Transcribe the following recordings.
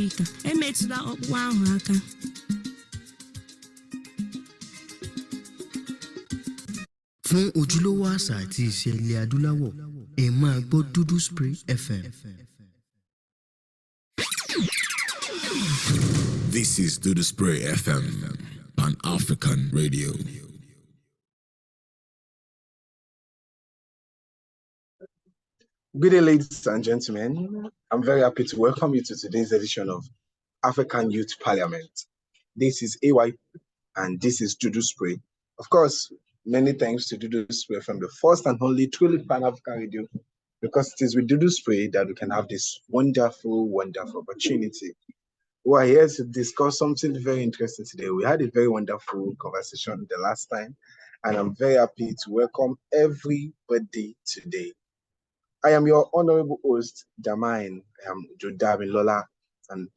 Africa. Emetụla ọkpụkpụ ahụ aka. Fún ojúlówó àṣà àti ìṣe ilẹ̀ adúláwọ̀, ẹ máa gbọ́ Dudu Spray FM. This is Dudu Spray FM, an African radio. Good day, ladies and gentlemen. I'm very happy to welcome you to today's edition of African Youth Parliament. This is AY and this is Dudu Spray. Of course, many thanks to Dudu Spray from the first and only truly Pan-African radio, because it is with Dudu Spray that we can have this wonderful, wonderful opportunity. We are here to discuss something very interesting today. We had a very wonderful conversation the last time, and I'm very happy to welcome everybody today. I am your honorable host, Jamine. I am Jodabi Lola and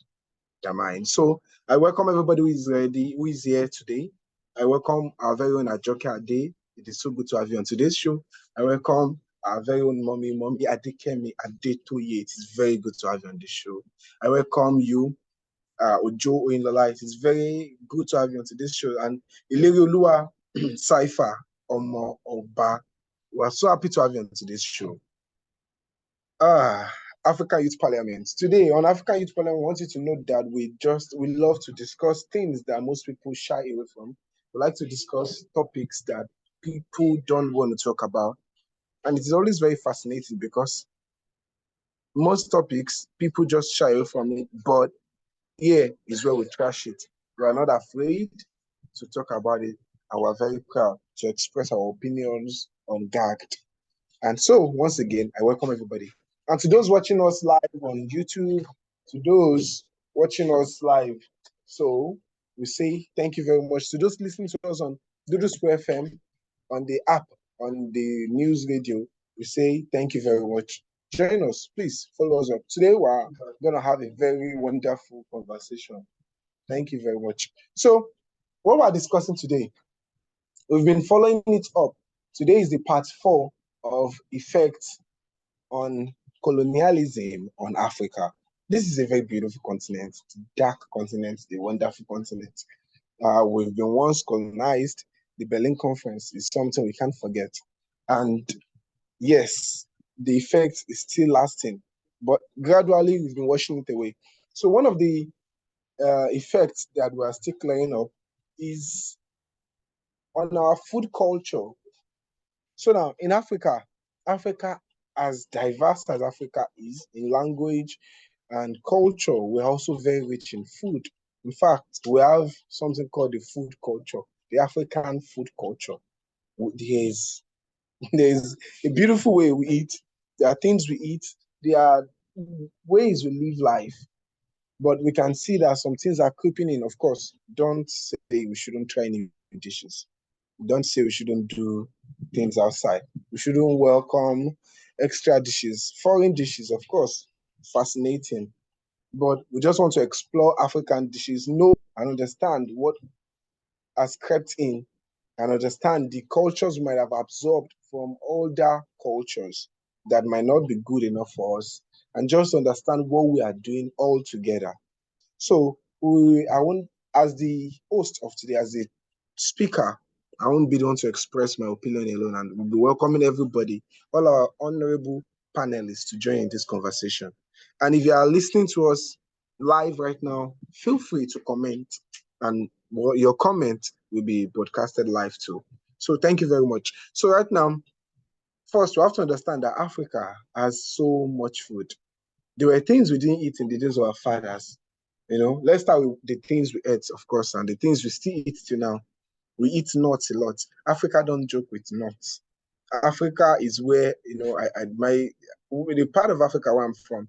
Jamine. So I welcome everybody who is ready, who is here today. I welcome our very own ajokeade. It is so good to have you on today's show. I welcome our very own mommy Adekemi Adetoye. It is very good to have you on this show. I welcome you, Ojo Oyinlola. It is very good to have you on today's show. And Ilerioluwa Saifa Omo Oba. We are so happy to have you on today's show. African Youth Parliament. Today on African Youth Parliament, we want you to know that we love to discuss things that most people shy away from. We like to discuss topics that people don't want to talk about. And it's always very fascinating because most topics, people just shy away from it, but here is where we trash it. We are not afraid to talk about it, and we're very proud to express our opinions ungagged. And so, once again, I welcome everybody. And to those watching us live on YouTube, to those watching us live, so we say thank you very much. To those listening to us on Dudu Spray FM, on the app, on the news radio, we say thank you very much. Join us, please follow us up. Today we're going to have a very wonderful conversation. Thank you very much. So, what we're discussing today, we've been following it up. Today is the part 4 of effects on colonialism on Africa. This is a very beautiful continent, dark continent, the wonderful continent. We've been once colonized. The Berlin Conference is something we can't forget. And yes, the effect is still lasting, but gradually we've been washing it away. So one of the effects that we are still clearing up is on our food culture. So now in Africa, as diverse as Africa is in language and culture, we're also very rich in food. In fact, we have something called the food culture, the African food culture. There's a beautiful way we eat. There are things we eat. There are ways we live life. But we can see that some things are creeping in. Of course, don't say we shouldn't try new dishes. Don't say we shouldn't do things outside. We shouldn't welcome extra dishes, foreign dishes, of course, fascinating. But we just want to explore African dishes, know and understand what has crept in, and understand the cultures we might have absorbed from older cultures that might not be good enough for us, and just understand what we are doing all together. So as the host of today, as the speaker, I won't be the one to express my opinion alone, and we'll be welcoming everybody, all our honorable panelists, to join in this conversation. And if you are listening to us live right now, feel free to comment, and your comment will be broadcasted live too. So thank you very much. So right now, first, we have to understand that Africa has so much food. There were things we didn't eat in the days of our fathers. Let's start with the things we ate, of course, and the things we still eat till now. We eat nuts a lot. Africa don't joke with nuts. Africa is where, the part of Africa where I'm from,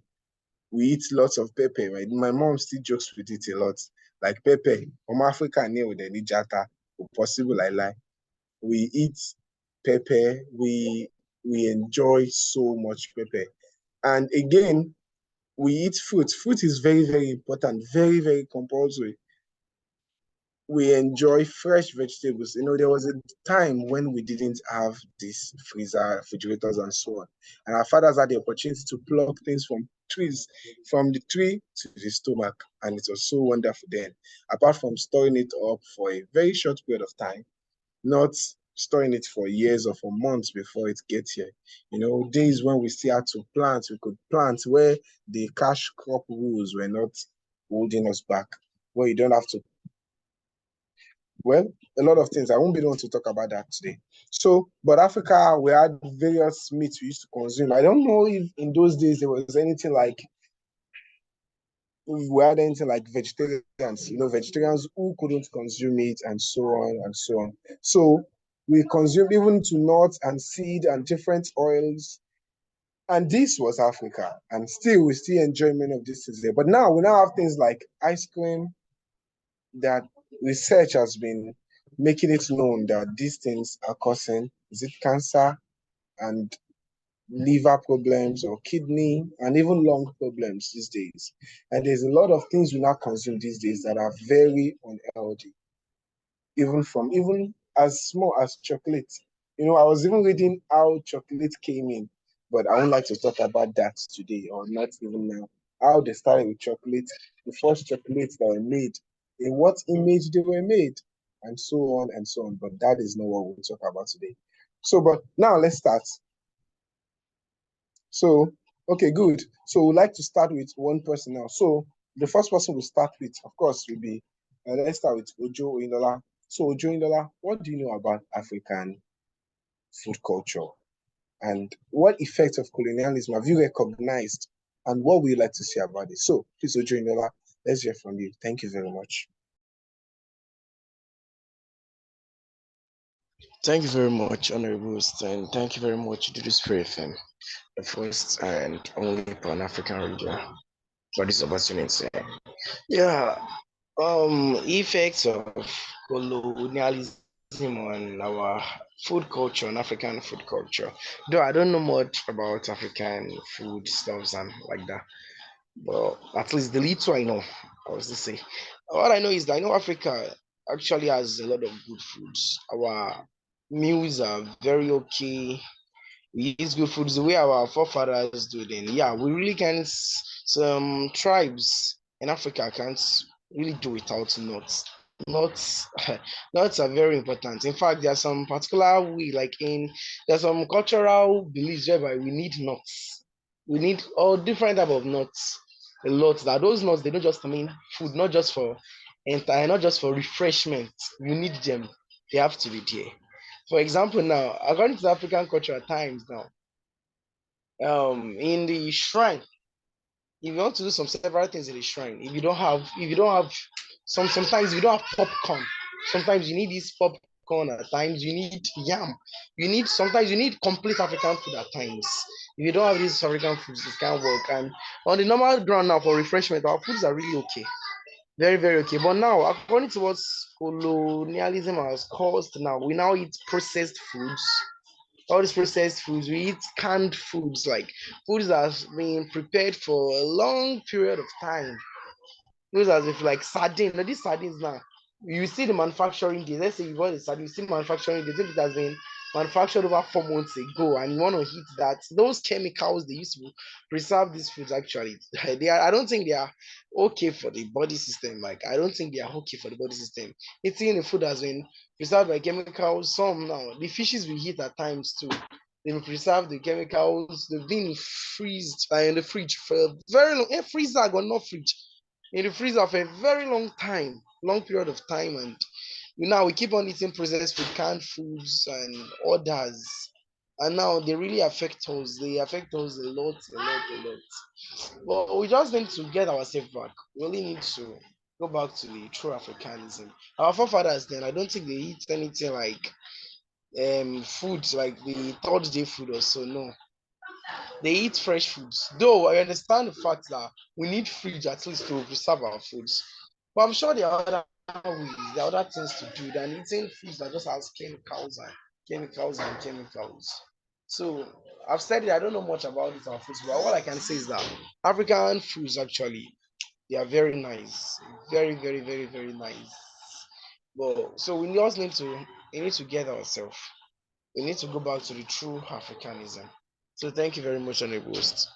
we eat lots of pepper. Right? My mom still jokes with it a lot. Like pepper, from Africa, near with any jata, possible I lie. We eat pepper. We enjoy so much pepper. And again, we eat fruit. Fruit is very, very important, very, very compulsory. We enjoy fresh vegetables. There was a time when we didn't have this freezer, refrigerators, and so on. And our fathers had the opportunity to pluck things from from the tree to the stomach, and it was so wonderful then. Apart from storing it up for a very short period of time, not storing it for years or for months before it gets here. Days when we still had to plant, we could plant where the cash crop rules were not holding us back, where you don't have to. Well, a lot of things. I won't be the one to talk about that today. So, but Africa, we had various meats we used to consume. I don't know if in those days there was anything like vegetarians, vegetarians who couldn't consume meat and so on and so on. So we consume even to nuts and seed and different oils. And this was Africa. And still, we still enjoy many of these things there. But now we now have things like ice cream that research has been making it known that these things are causing, is it cancer and liver problems or kidney and even lung problems these days. And there's a lot of things we now consume these days that are very unhealthy, even as small as chocolate. I was even reading how chocolate came in, but I won't like to talk about that today, or not even now. How they started with chocolate, the first chocolates that were made, in what image they were made, and so on and so on. But that is not what we'll talk about today. So, but now let's start. So, okay, good. So we'd like to start with one person now. So the first person we'll start with, of course, will be, let's start with Ojo Indola. So Ojo Indola, what do you know about African food culture? And what effects of colonialism have you recognized? And what would you like to say about it? So please, Ojo Indola, let's hear from you. Thank you very much. Thank you very much, Honorable Host, and thank you very much, Duduspreeofficial FM, the first and only Pan-African radio for this opportunity. Yeah, effects of colonialism on our food culture, and African food culture. Though I don't know much about African food stuffs and like that, but at least the little I know, I was to say, all I know is that I know Africa actually has a lot of good foods. Our meals are very okay. We eat good foods the way our forefathers do. Then, yeah, we really can't. Some tribes in Africa can't really do without nuts. Nuts, nuts are very important. In fact, there's some particular way, there's some cultural beliefs whereby we need nuts. We need all different type of nuts. A lot that those nuts they don't just mean food, not just for entire, not just for refreshment. You need them. They have to be there. For example, now according to the African culture, at times now, in the shrine, if you want to do some several things in the shrine, if you don't have sometimes you don't have popcorn. Sometimes you need this popcorn. At times you need yam. Sometimes you need complete African food. At times, if you don't have these African foods, it can't work. And on the normal ground now for refreshment, our foods are really okay, very very okay. But now, according to what colonialism has caused, now we now eat processed foods, all these processed foods. We eat canned foods, like foods that have been prepared for a long period of time. Those as if like sardine. Now these sardines now, you see the manufacturing date. Let's say you bought a sardine, you see manufacturing date. If it has been manufactured over 4 months ago, and you want to heat that, those chemicals they used to preserve these foods actually, I don't think they are okay for the body system. Like I don't think they are okay for the body system. Eating the food has been preserved by chemicals. Some now the fishes we eat at times too. They will preserve the chemicals. They've been freezed in the fridge for a very long. Freezer, but not fridge, in the freezer for a very long time, long period of time, and now we keep on eating processed food, canned foods, and others, and now they really affect us. They affect us a lot, a lot, a lot. But we just need to get ourselves back. We really need to go back to the true Africanism. Our forefathers then, I don't think they eat anything like foods like the third day food or so. No, they eat fresh foods. Though I understand the fact that we need fridge at least to preserve our foods. But I'm sure there are other ways, there are other things to do than eating foods that just has chemicals and chemicals and chemicals. So I've said it, I don't know much about it our foods, but all I can say is that African foods actually they are very nice. Very, very, very, very nice. But so we need to get ourselves. We need to go back to the true Africanism. So thank you very much, Honorable Host.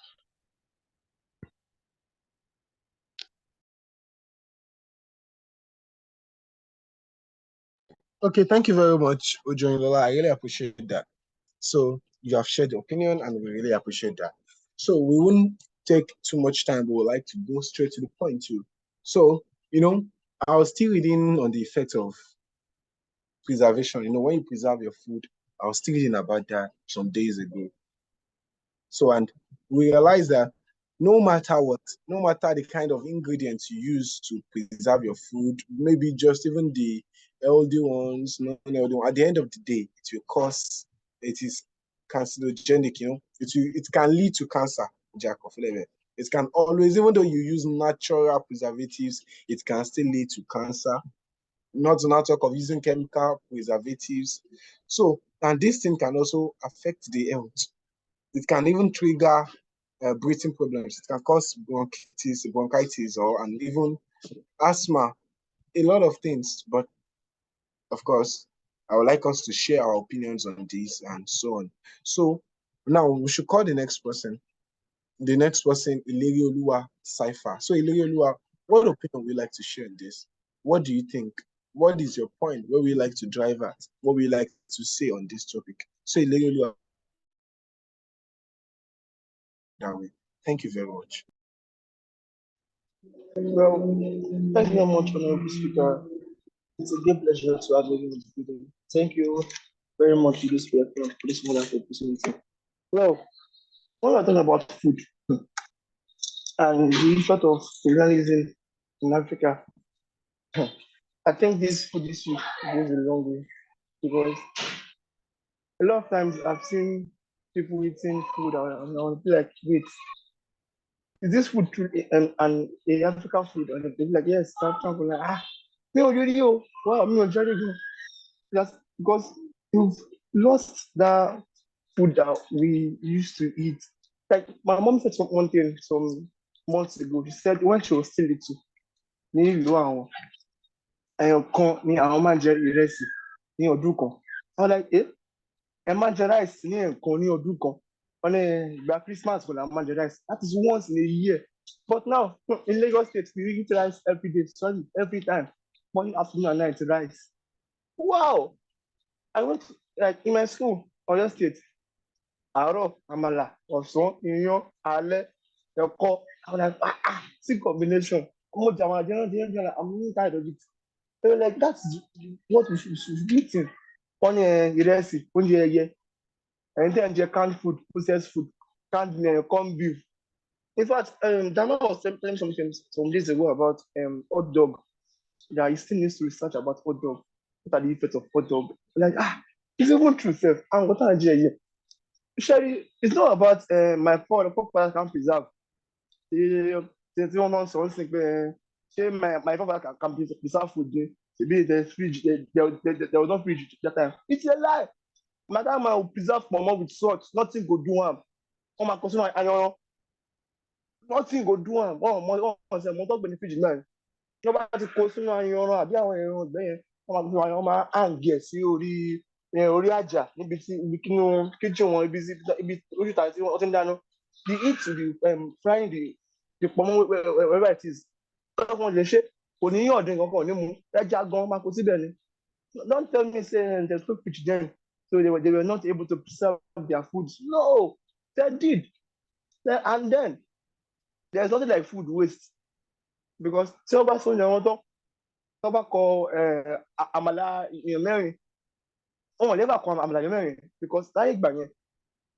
Okay, thank you very much, Ojo Lola. I really appreciate that. So you have shared your opinion, and we really appreciate that. So we won't take too much time, but we'd like to go straight to the point too. So, I was still reading on the effect of preservation. When you preserve your food, I was still reading about that some days ago. So, and we realized that no matter what, no matter the kind of ingredients you use to preserve your food, maybe just even the healthy ones, non-healthy ones, at the end of the day, it is carcinogenic, it can lead to cancer, Jack of Eleven. It can always, even though you use natural preservatives, it can still lead to cancer. Not to not talk of using chemical preservatives. So, and this thing can also affect the health. It can even trigger breathing problems. It can cause bronchitis, and even asthma, a lot of things. But of course, I would like us to share our opinions on this and so on. So now we should call the next person. The next person, Ilerioluwa Cypher. So Ilerioluwa, what opinion would you like to share on this? What do you think? What is your point? What would you like to drive at? What would you like to say on this topic? So Ilerioluwa, that way. Thank you very much. Well, thank you very much, Honorable Speaker. It's a great pleasure to have you in the meeting. Thank you very much to this platform for this wonderful opportunity. Well, when we're talking about food and the sort of colonialism in Africa, I think this food issue goes a long way because a lot of times I've seen people eating food and I'll be like, wait, is this food truly a African food? And they'll be like, yes, it's African food. Like, no, you, wow, me, just because we've lost that food that we used to eat. Like my mom said one thing some months ago. She said when she was still little, ní ìlú àwọn ẹyọ kan ni àwọn máa ń jẹ ìrẹsì ní ọdún kan. I was like, ẹ máa ń jẹ rice ní ẹ̀ẹ̀kan ní ọdún kan. Wọ́n ní ìgbà Christmas kò là máa ń jẹ rice. That is once in a year. But now in Lagos State, we eat rice every day. Sorry, every time. Morning, afternoon, and night rice. Wow! I went to, like in my school, Oyo State, àárọ̀, àmàlà, ọ̀sán, iyán, alẹ́, ẹ̀kọ. I was like, sick combination. I'm not tired of it. They were like, that's what we should be eating. Wọ́n ní ìrẹsì, oúnjẹ ẹyẹ, ẹ̀yin tẹ́ ń jẹ canned food, processed food, canned corned beef. In fact, Dama was telling something some days ago about hot dog. Yeah, he still needs to research about hot dog. What are the effects of hot dog? Like, it's even true, self. And what are you? Sherry, it's not about my fault. The father can preserve. There's one on something where my father can preserve food. Maybe there's fridge. There was no fridge that time. It's a lie. Madam, I will preserve my mom with salt. Nothing go do am. Oh my cousin, nothing go do am. Oh, say mo talk benefit náà. Wọ́n bá ti kó sínú ayanran àbí àwọn ẹran ọ̀gbẹ́ yẹn, wọ́n máa hàǹgẹ̀ sí orí àjà níbi tí ibi kínú kitchen wọn ibi oríta tí wọ́n ti ń dáná. The heat to the frying the pọ̀mọ́ wherever it is. Wọ́n lè ṣe kò ní ọ̀dín kankan ní mu ẹja gan máa kó síbẹ̀ ni. Don't tell me say there's no fish then, so they were not able to preserve their food. No, they did. And then there's nothing like food waste because tí wọ́n bá sọ oúnjẹ wọn tán tó bá kọ àmàlà èèyàn mẹ́rin wọn ò never kọ àmàlà èèyàn mẹ́rin because láyé ìgbà yẹn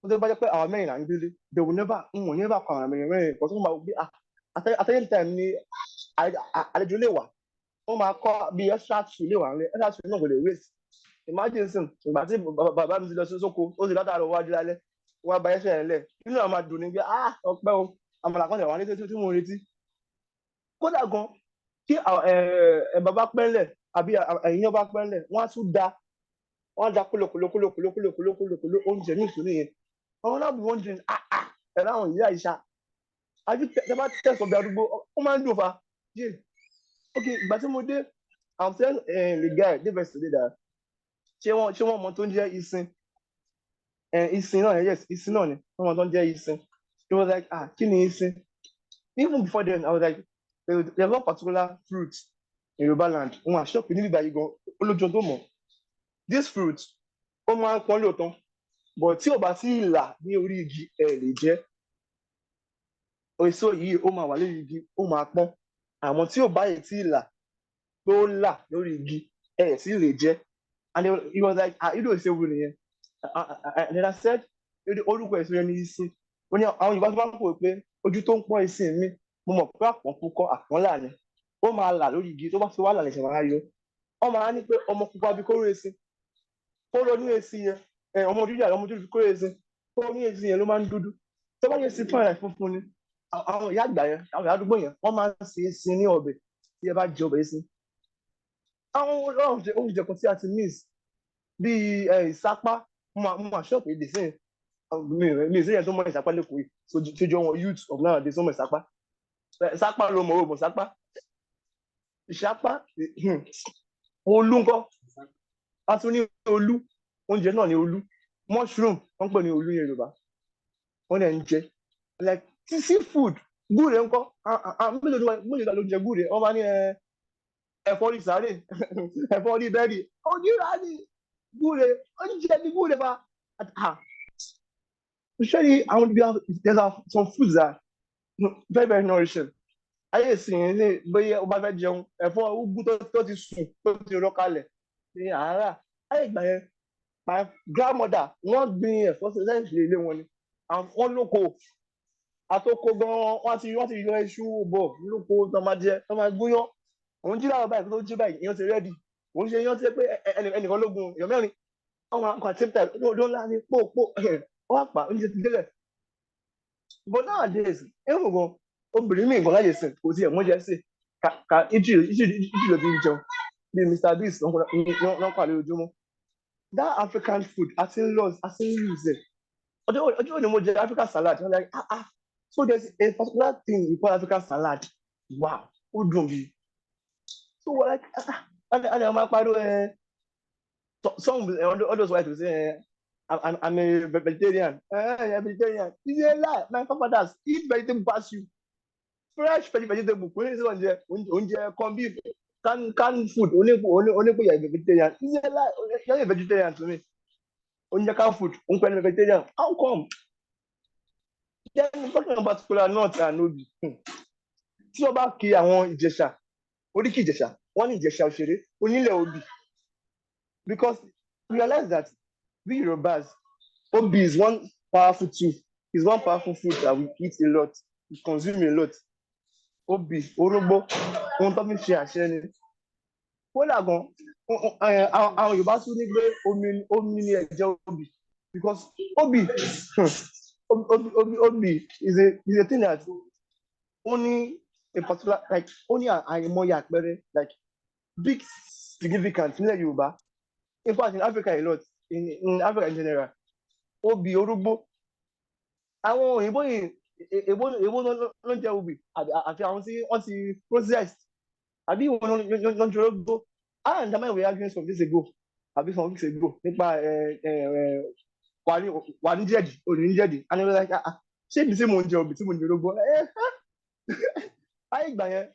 wọ́n tó bá jẹ́ pé àwọn mẹ́rin là ń gbélé they will never kọ àmàlà èèyàn mẹ́rin because wọ́n máa gbé àtẹ́yìn time ni àlejò lè wà wọ́n máa kọ́ bí extra two lè wà nílé extra two náà kò lè waste imagine sin ìgbà tí bàbá mi ti lọ sí sóko ó sì látàrọ wájú lálẹ́ wọ́n bá ẹsẹ̀ rẹ̀ lẹ̀ nínú àwọn máa dùn ní pé ọpẹ́ o àmàlà kan tẹ̀ wá ní tí mo retí kódà gan kí bàbá pẹ́ńlẹ̀ àbí ẹ̀yìn ọba pẹ́ńlẹ̀ wọ́n á tún wọ́n á da kólókóló oúnjẹ ní ìsúní yẹn àwọn náà bí wọ́n dín ẹ̀rọ àwọn ìyá ìṣá àbí tẹ bá tẹ̀sán bí arúgbó ó máa ń dùn fa yé ok ìgbà tí mo dé I'm telling the guy dey vex today that ṣé wọ́n mọ tó ń jẹ́ ìsìn ìsìn náà yes ìsìn náà ni wọ́n mọ tó ń jẹ́ ìsìn he was like kí ni ìsìn even before then I was like there's one particular fruit in Yoruba land wọn àṣọpì níbi ìbàyí gan olójú tó mọ̀ this fruit ó máa ń pọ́n lóòótọ́ but tí ò bá sí ìlà ní orí igi ẹ lè jẹ èso yìí ó máa wà lórí igi ó máa pọ́n àmọ́ tí ò bá yẹ tí ìlà tó là lórí igi ẹ sì lè jẹ and he was like irú èso wo nìyẹn and then I said orúkọ èso yẹn ní ìsìn ó ní àwọn Yorùbá tó bá ń pò pé ojú tó ń pọ́n ìsìn mi mo mọ̀ pé àpọ̀n púpọ̀ àpọ̀n là ni ó máa là lórí igi tó bá fi wá là lẹ̀ṣẹ̀ máa yọ ọ máa ní pé ọmọ pupa bí kóró èsì kóró ní èsì yẹn ọmọ dúdú àti ọmọ dúdú kóró èsì kóró ní èsì yẹn ló máa ń dúdú tó bá yẹ sí fún àìsàn funfun ni àwọn ìyá àgbà yẹn àwọn ìyá àdúgbò yẹn wọ́n máa ń ṣe èsì ní ọbẹ̀ tí ẹ bá jẹ ọbẹ̀ èsì àwọn oúnjẹ kan tí a ti miss bíi ìsápá mo máa ṣọ́ọ̀pù èdè sí mi ìsẹ́yìn tó mọ ìsápá lẹ́kọ̀ọ́ yìí tó jọ wọn youth of nowadays wọ́n mọ ìsápá ló mọ̀ ó mọ̀ ìsápá olú ńkọ́ a tún ní olú oúnjẹ náà ní olú mushroom wọ́n pè ní olú ní Yorùbá wọ́n dẹ̀ ń jẹ like seafood gúre ńkọ́ mélòó ló ń jẹ gúre wọ́n bá ní ẹ̀fọ́ ní sáré ẹ̀fọ́ ní bẹ́ẹ̀rì ojúra ní gúre oúnjẹ ní gúre bá usually there are some foods that very very nourishing ayé ìsìn ní bóyá o bá fẹ́ jẹun ẹ̀fọ́ ugu tó ti sùn tó ti rọ́ kalẹ̀ ní àárà ayé ìgbà yẹn my grandmother wọ́n gbin ẹ̀fọ́ sí lẹ́yìn ilé wọn ni wọ́n lóko àtòkò gan-an wọ́n ti yọ iṣu bọ̀ lóko tó máa jẹ tó máa gúnyán òun jí láwọn báyìí tó jí báyìí ìyẹn ti rẹ́dì òun ṣe yán tí pé ẹnìkan lógun èèyàn mẹ́rin ọmọ akọ àti tẹ̀ ló ńlá ní pòpò wọ́n àpà oúnjẹ ti délẹ̀ but nowadays ẹ̀rù gan obìnrin mi nǹkan láyè sìn kò tiẹ̀ mọ́jẹ́ sí ka ìjì ló ti ń jẹun bí Mr. Beast lọ́n pàdé ojúmọ́ that African food àti lose it ọjọ́ òní mo jẹ African salad I'm like so there's a particular thing we call African salad wow ó dùn bí so like and I'm like some others white will say I'm a vegetarian. I'm a vegetarian. It's a lie. My forefathers eat vegetable past you. Fresh vegetable. When is on corn beef, canned food. Only you're vegetarian. It's a lie. You're a vegetarian to me. On your canned food, on vegetarian. How come? Then talking about particular nuts and nobi. Tí o bá kí àwọn Ìjẹ̀ṣà, oríkì Ìjẹ̀ṣà, wọ́n ní Ìjẹ̀ṣà òṣèré, onílẹ̀ obì. Because we realize that we Yorubas, obi is one powerful tool. It's one powerful food that we eat a lot, we consume a lot. Obi, orógbó, ohun tó fi ń ṣe àṣẹ ni. Kódà gan, àwọn Yorùbá tún ní pé omi ni ẹ̀jẹ̀ obi. Because obi is a thing that only a particular, like only àìmọye àpẹẹrẹ, like big significance nílẹ̀ Yorùbá. In fact, in Africa a lot, in Africa in general, obi orógbó. Àwọn òyìnbó yìí, èwo ló ń jẹ obi àti àwọn tí wọ́n ti processed. Àbí ìwọ ló ń jẹ orógbó. I and Dama were arguing some days ago, àbí some weeks ago, nípa wà ní jẹ̀dì, òní ní jẹ̀dì. And they were like, ṣé ibi tí mò ń jẹ obi tí mò ń jẹ orógbó? Ayé ìgbà yẹn,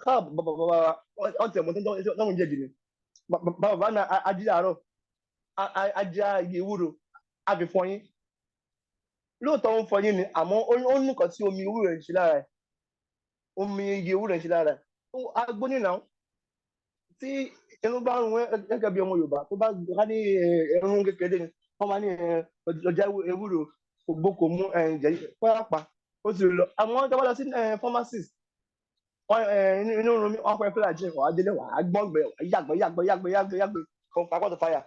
káà bàbá ọ̀tẹ̀ mọ̀ tó ń jẹ̀dì ni. Bàbá náà ají àárọ̀ ajá igi ewúro àfi fọyín lóòótọ́ ń fọyín ni àmọ́ ó ní nǹkan tí omi ewúro ń ṣe lára ẹ̀ omi igi ewúro ń ṣe lára ẹ̀ agbóni náà tí ẹnu bá rún gẹ́gẹ́ bí ọmọ Yorùbá tó bá ní ẹrún kékeré ni wọ́n máa ní ọjà ewúro kò gbó kò mú pàápàá ó ti lọ àmọ́ tó bá lọ sí pharmacist inú rún mi wọ́n fẹ́ fẹ́ràn jẹ́ wàá délé wàá gbọ́ngbẹ́ yàgbẹ́ from fire to fire.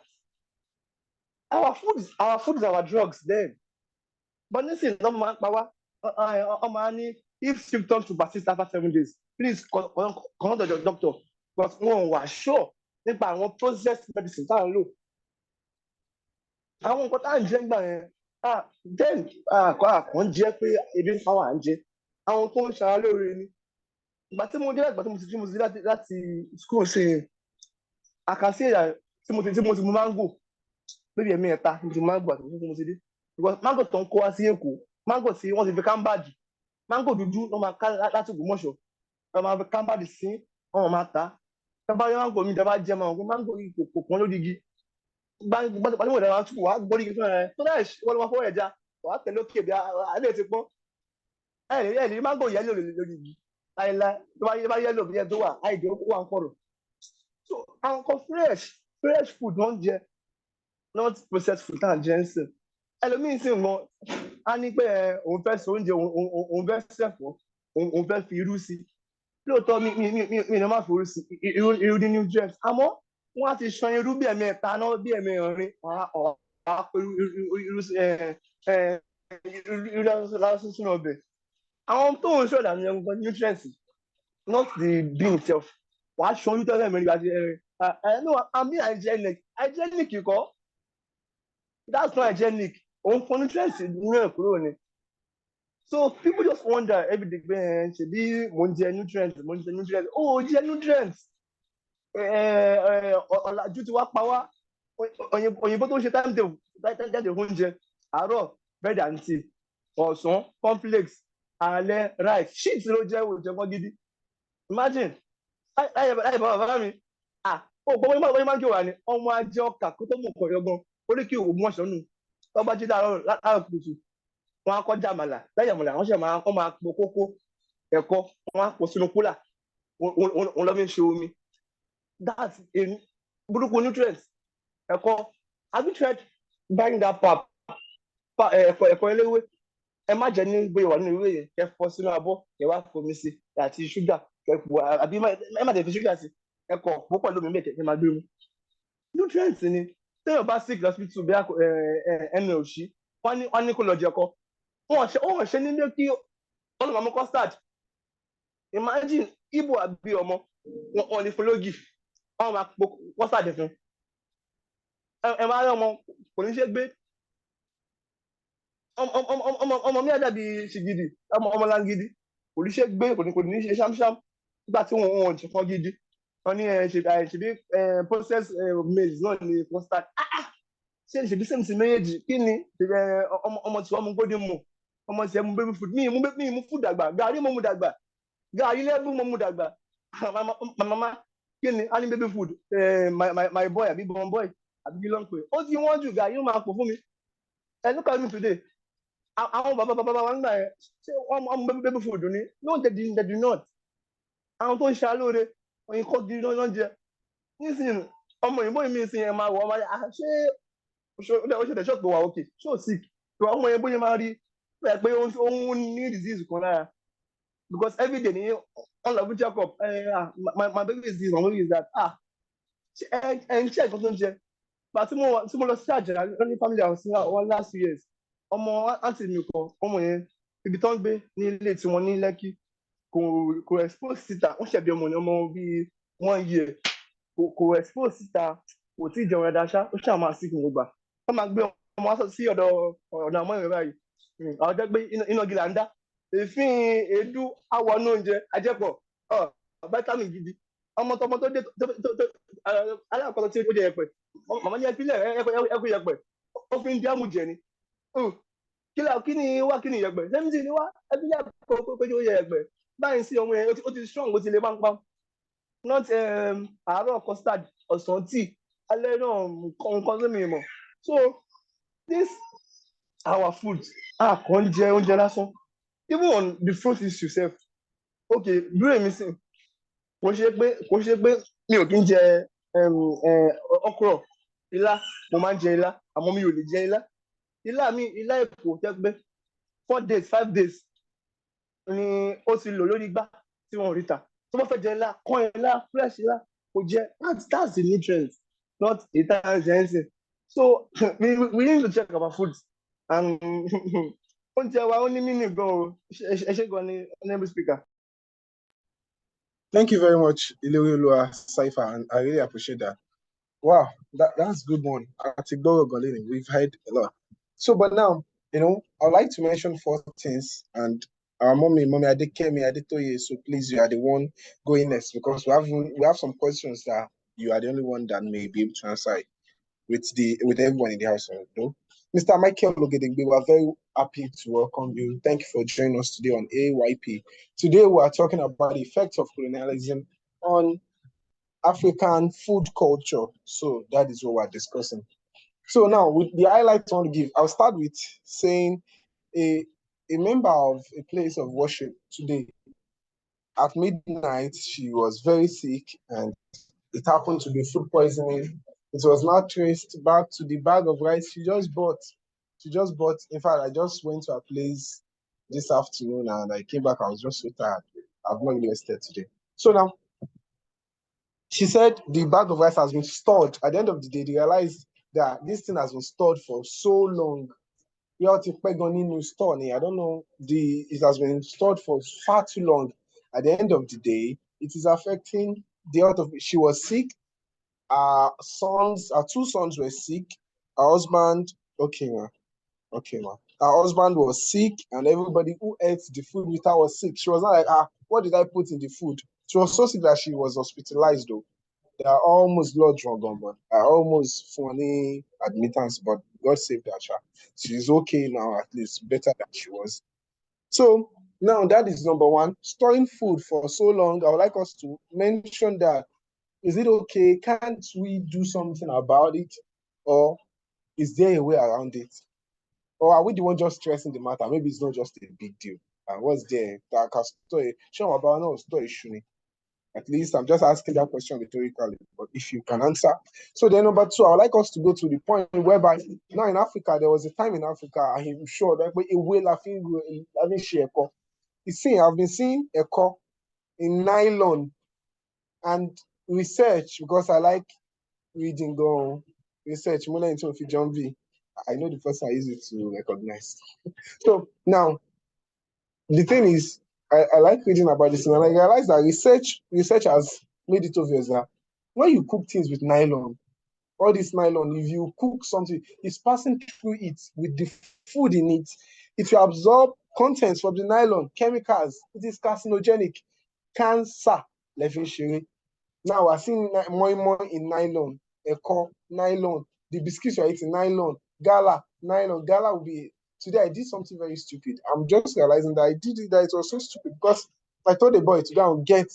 Our food is our drugs then. But listen, no man power. If symptoms to persist after 7 days, please consult your doctor. Because we are sure nípa àwọn processed medicine tá à ń lò. Àwọn nǹkan tá à ń jẹ gbà yẹn, then kàn jẹ́ pé ebi ń pa wà ń jẹ. Àwọn tó ń ṣara lóore ni. Ìgbà tí mo dé láti school ṣe I can say that tí mo ti mu mango lórí ẹ̀mí ẹ̀ta mo ti mango àti mo ti dé because mango tó ń kó wá sí Èkó mango tí wọ́n ti fi kámbàdì mango dúdú wọ́n máa ká láti Ògbómọ̀ṣọ́ wọ́n máa fi kámbàdì sí wọ́n máa ta tẹ́bá yẹ mango mi tẹ́bá jẹ́ mango yìí kò pọ́n lórí igi gbàgbọ́ ìdáwà tún wà gbọ́dọ̀ yìí fún ẹ tó dáì wọ́n lọ́wọ́ fọwọ́ ẹja wà á tẹ̀lé òkè bí alẹ́ ti pọ́n ẹ̀rí mángò yẹ́lò lórí igi láìláì tó bá yẹ́lò bí ẹ tó wà àìdè ó wà ń kọ̀rọ̀ so àwọn kan fresh food ló ń jẹ not processed food tá à ń jẹ ń sìn ẹlòmíín sì mọ á ní pé òun fẹ́ sọ oúnjẹ òun fẹ́ sẹ̀fọ́ òun fẹ́ fi irú sí lóòótọ́ mi ní má fi irú sí irú ní nutrients àmọ́ wọ́n á ti ṣan irú bí ẹ̀mẹ́ta náà bí ẹ̀mẹ́rin irú lásán sínú ọbẹ̀ àwọn tó ń ṣọ̀dà ní ẹgbẹ́ nutrients not the bean itself wàá ṣan irú tẹ́lẹ̀ mẹ́rin àti ẹ̀rín no I mean hygienic kọ́ that's not hygienic òun fún nutrients nínú ẹ̀ kúrò ni so people just wonder every day bẹ́ẹ̀ ṣe bí mo ń jẹ nutrients ó jẹ nutrients ọ̀làjú ti wá pa wá òyìnbó tó ń ṣe time oúnjẹ àárọ̀ bread and tea ọ̀sán cornflakes alẹ́ rice shit ló jẹ́ oúnjẹ kan gidi imagine láyé bàbá mi ó gbọ́ wọ́n máa ń kí wà ní ọmọ ajé ọkà kó tó mọ̀ kọ̀ yọgbọ́n orí kí òògùn ọ̀sán nù tó bá jí láàárọ̀ kùtù wọn á kọjá àmàlà lẹ́yìn àmàlà wọ́n ṣe máa po kókó ẹ̀kọ́ wọn á pò sínú kúlà wọn lọ́ fi ń ṣe omi that's a burúkú nutrients ẹ̀kọ́ have you tried buying that pap ẹ̀kọ́ eléwé ẹ má jẹ ní gbé wà nínú ìwé yẹn kẹ fọ sínú abọ́ kẹ wá fomi sí àti ṣúgà kẹ pò àbí ẹ má tẹ fi ṣúgà sí ẹ̀kọ́ púpọ̀ lómi bẹ́ẹ̀ kẹ máa gbé mu nutrients ni téèyàn bá sick hospital bí ẹnu òṣì wọ́n ní kó lọ jẹ̀kọ́ wọ́n ṣe nílé kí ọlọ́mọ custard imagine ibo àbí ọmọ wọn ní fọlọ́gì wọ́n máa po custard fún ẹ máa rí ọmọ kò ní ṣe gbé ọmọ mi àdàbí ṣìgìdì ọmọ langidi kò ní ṣe gbé kò ní ṣe ṣámṣám nígbà tí wọn ṣe fọ́ gidi wọ́n ní ṣèbí process maize náà ní custard ṣe ṣèbí sẹ́mi sí méjèèjì kí ni ọmọ tí wọ́n mú gbódì mu ọmọ tí ẹ mú baby food mi mú food dàgbà gàrí mo mú dàgbà gàrí lẹ́bù mo mú dàgbà mama kí ni a ní baby food my boy àbí born boy àbí kí ló ń pè ó ti wọ́n jù gàrí ó máa pò fún mi look at me today àwọn bàbá wa ń gbà yẹn ṣé wọ́n mú baby food ni no they do not àwọn tó ń ṣe alóore òyìn kọ́ gidi náà jẹ nísìnyí ọmọ òyìnbó yìí mi sìn ẹ̀ máa wọ̀ ọ́ máa ṣé ó ṣe tẹ̀sọ́ pé wà ókè ṣé ò sick tó ọmọ yẹn bóyá máa rí pé ó ń ní disease kan lára because every day ni on lọ fún check up my baby is this my baby is that ẹ ń ṣe ẹ̀kan tó ń jẹ bá tí mo lọ sí àjẹrà ní family house wọn last years ọmọ àǹtí mi kan ọmọ yẹn ibi tó ń gbé ní ilé tiwọn ní Lẹ́kì kò expose síta wọ́n ṣẹ̀bi ọmọ bíi 1 year kò expose síta kò tí ì jẹun ẹ̀dá ṣá ó ṣáà máa sí kí n gbà wọ́n máa gbé ọmọ wá sí ọ̀dọ̀ àmọ́ ìrìn báyìí àwọn jẹ́ pé iná gíga ń dá èéfín èédú àwọ̀ ní oúnjẹ ajẹ́pọ̀ vitamin gidi ọmọ tó dé aláàkọ́tọ̀ tí ó jẹ yẹpẹ̀ màmá ní ẹpílẹ̀ ẹkú yẹpẹ̀ ó fi ń dí àmújẹ ni kí ni yẹpẹ̀ sẹ́mìtì ni wá ẹpílẹ̀ ẹkú ó yẹ yẹpẹ̀ báyìí sí ọmọ yẹn ó ti strong ó ti lè pápá not àárọ̀ custard ọ̀sán tíì alẹ́ náà nǹkan tó mi mọ̀ so this our food kàn jẹ oúnjẹ lásán even on the fruit issue sef okay dúró èmi sìn kò ṣe pé mi ò kí ń jẹ okra ilá mo máa ń jẹ ilá àmọ́ mi ò lè jẹ ilá èkó tẹ́ pé 4 days 5 days ni ó ti lò lórí igbá tí wọ́n rí ta tó bá fẹ́ jẹ ilá kán ilá fresh ilá kò jẹ that's the nutrient not Italian dancing so we need to check our food and oúnjẹ wa ó ní mínú gan o ẹ ṣé gan ni honourable speaker. Thank you very much, Ilerioluwa Saifa, and I really appreciate that. Wow, that's a good one. We've heard a lot. So, but now, I'd like to mention 4 things, and our mommy Adekemi Adetoye, so please, you are the one going next, because we have some questions that you are the only one that may be able to answer with everyone in the house. Mr. Michael Ogedengbe, we are very happy to welcome you. Thank you for joining us today on AYP. Today we are talking about the effects of colonialism on African food culture. So that is what we're discussing. So now, with the highlights I want to give, I'll start with saying a member of a place of worship today, at midnight, she was very sick and it happened to be food poisoning. It was now traced back to the bag of rice she just bought. In fact, I just went to a place this afternoon and I came back. I was just so tired. I've not really rested today. So now, she said the bag of rice has been stored. At the end of the day, they realized that this thing has been stored for so long. I don't know. It has been stored for far too long. At the end of the day, it is affecting the health of. She was sick. Her two sons were sick. Her husband, okay, ma. Her husband was sick, and everybody who ate the food with her was sick. She was not like, what did I put in the food? She was so sick that she was hospitalized, though. They are almost blood drawn, but I almost funny admittance, but God saved her. She's okay now, at least better than she was. So now that is number one. Storing food for so long, I would like us to mention that. Is it okay? Can't we do something about it? Or is there a way around it? Or are we the one just stressing the matter? Maybe it's not just a big deal. And what's there? At least I'm just asking that question rhetorically, but if you can answer. So then number two, I would like us to go to the point whereby now in Africa, there was a time in Africa, and I'm sure that a way having share. I've been seeing a call in nylon and research because I like reading go research more than into John V. I know the person I use it to recognize. So now the thing is, I like reading about this, and I realize that research has made it obvious that when you cook things with nylon, all this nylon, if you cook something, it's passing through it with the food in it. It will absorb contents from the nylon, chemicals. It is carcinogenic, cancer. Now we're seeing more in nylon, echo, nylon, the biscuits you're eating, nylon, gala, nylon. Gala will be. Today I did something very stupid. I'm just realizing that I did it, that it was so stupid because I told the boy to go and get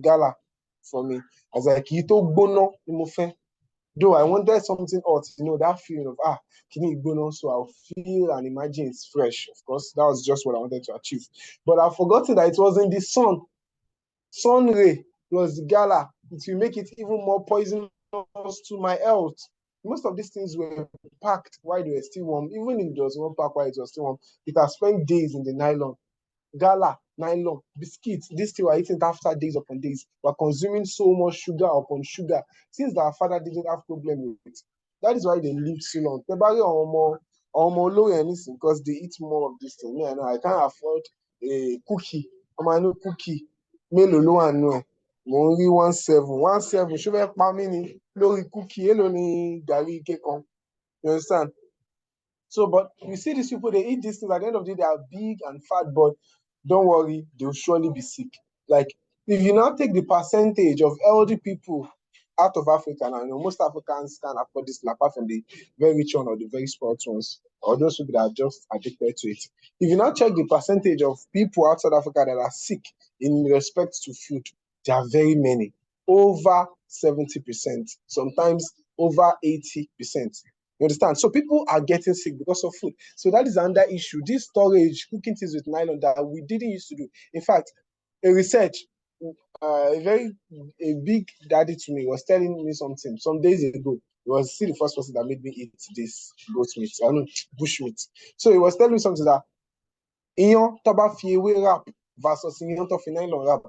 gala for me. I was like, Yito bono imofe. Though I wanted something hot, that feeling of can you bono, so I'll feel and imagine it's fresh. Of course, that was just what I wanted to achieve. But I've forgotten that it was in the sun. Sun ray plus the gala. It will make it even more poisonous to my health. Most of these things were packed while they were still warm. Even if it was not packed while it was still warm, it has spent days in the nylon. Gala, nylon, biscuits, these things were eaten after days upon days. We're consuming so much sugar upon sugar. Since our father didn't have problem with it. That is why they live so long. Because they eat more of this thing. I can't afford a cookie. I know cookie. Mélòó ló wà nù ẹ̀? Mo ń rí 17 ṣó fẹ́ pa mí ni lórí cookie èló ni gàrí ike kan. You understand? So, but you see these people, they eat these things. At the end of the day, they are big and fat, but don't worry, they'll surely be sick. Like, if you now take the percentage of elderly people out of Africa, now, most Africans can't afford this, apart from the very rich one or the very sports ones, or those people that are just addicted to it. If you now check the percentage of people outside Africa that are sick in respect to food, there are very many, over 70%, sometimes over 80%. You understand? So people are getting sick because of food. So that is another issue. This storage, cooking things with nylon that we didn't used to do. In fact, a research, a big daddy to me was telling me something some days ago. He was still the first person that made me eat this goat meat. I know, bush meat. So he was telling me something that Iyan Taba Fiewe wrap versus Iyan Tofi nylon wrap.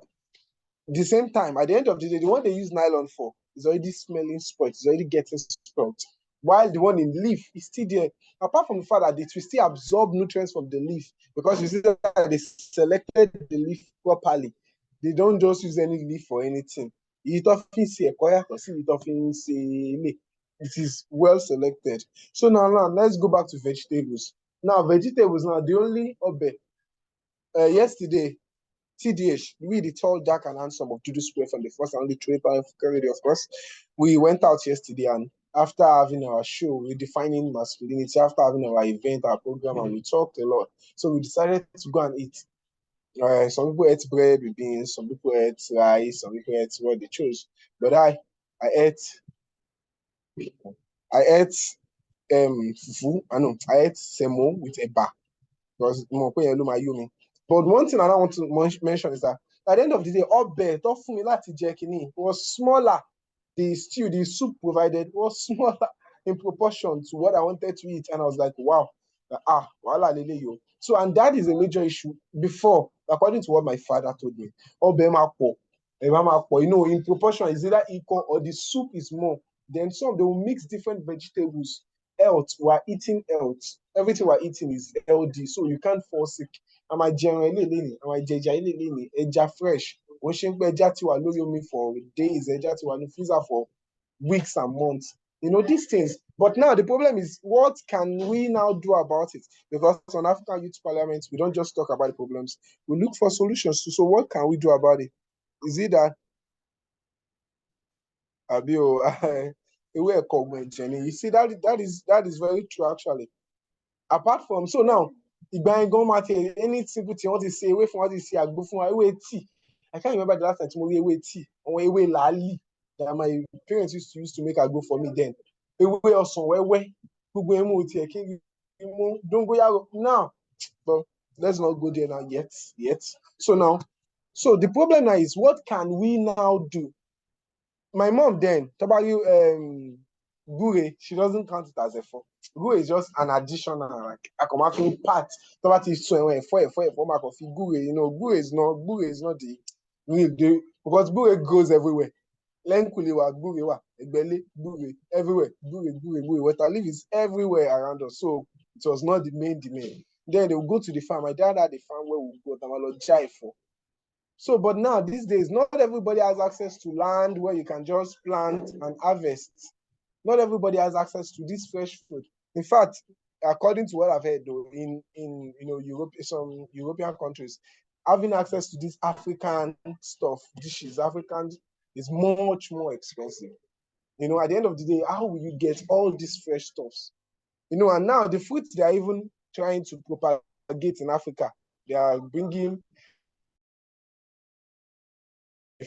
The same time, at the end of the day, the one they use nylon for is already smelling spoiled, it's already getting spoiled. While the one in leaf is still there. Apart from the fact that it will still absorb nutrients from the leaf, because you see that they selected the leaf properly. They don't just use any leaf for anything. It is well selected. So now let's go back to vegetables. Now, vegetables, the only obe. Yesterday, TDH, we the tall, dark, and handsome of Dudu Square from the first and only Twitter radio, of course. We went out yesterday, and after having our show, redefining masculinity, after having our event, our program, and we talked a lot. So we decided to go and eat. Some people ate bread with beans, some people ate rice, some people ate what they chose. But I ate fufu. I ate semo with eba because mo pe yen ló máa yó mi. But one thing I don't want to mention is that at the end of the day, ọbẹ̀ tó fún mi láti jẹ kínní was smaller. The stew, the soup provided was smaller in proportion to what I wanted to eat, and I was like, wow, voila, lele yo. So, and that is a major issue. Before, according to what my father told me, ọbẹ̀ máa pọ̀, ẹ̀wà máa pọ̀. In proportion is either equal or the soup is more. Then some they will mix different vegetables. Health, we're eating health. Everything we're eating is healthy, so you can't fall sick. Am I generally? Am I jẹja ẹja fresh? Wọ́n ṣe ń pẹ́ ẹja tí wà lórí omi for days, ẹja tí wà ní freezer for weeks and months. These things. But now the problem is, what can we now do about it? Because on African Youth Parliament, we don't just talk about the problems, we look for solutions. So what can we do about it? Is it that you see, that is very true actually. Apart from, so now, any simple thing, what they say, away from what they say, I go from away tea. I can't remember the last time tomorrow away tea or away lali that my parents used to make I go for me then. Away or somewhere where don't go now. But let's not go there now yet. So the problem now is, what can we now do? My mom then, gure, she doesn't count it as effort. Gure is just an additional, like a common part. Gure is not the real deal, because gure goes everywhere. Gure everywhere. Water leaf is everywhere around us. So it was not the main demand. Then they will go to the farm. My dad had a farm where we go for. So, but now these days, not everybody has access to land where you can just plant and harvest. Not everybody has access to this fresh food. In fact, according to what I've heard, though, in Europe, some European countries, having access to this African stuff, dishes, African is much more expensive. At the end of the day, how will you get all these fresh stuffs? And now the fruits they are even trying to propagate in Africa, they are bringing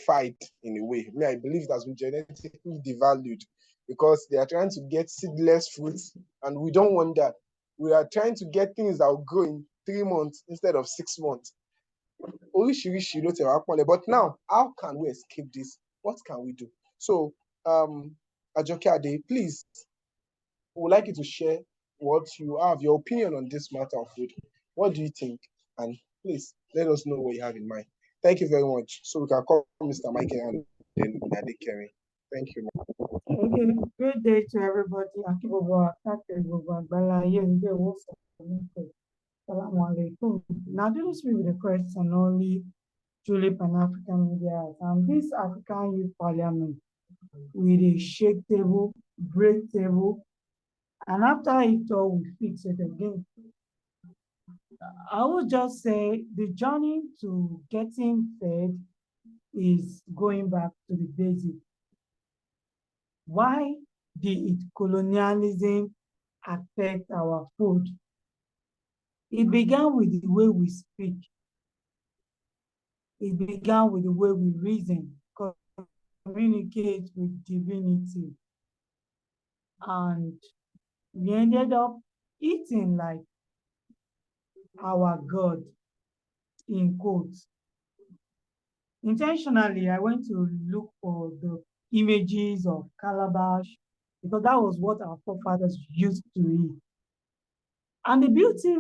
fight in a way. I believe it has been genetically devalued because they are trying to get seedless fruits, and we don't want that. We are trying to get things that will grow in 3 months instead of 6 months. But now, how can we escape this? What can we do? So, Ajokeade, please, we would like you to share what you have, your opinion on this matter of food. What do you think? And please let us know what you have in mind. Thank you very much. So we can call Mr. Michael and then Nade Kerry. Thank you. Okay, good day to everybody. Now, this will be the question only truly Pan-African media, and this African Youth Parliament with a shake table, break table, and after it all, we fix it again. I would just say the journey to getting fed is going back to the basics. Why did colonialism affect our food? It began with the way we speak. It began with the way we reason, communicate with divinity. And we ended up eating like our God, in quotes. Intentionally, I went to look for the images of calabash because that was what our forefathers used to eat. And the beauty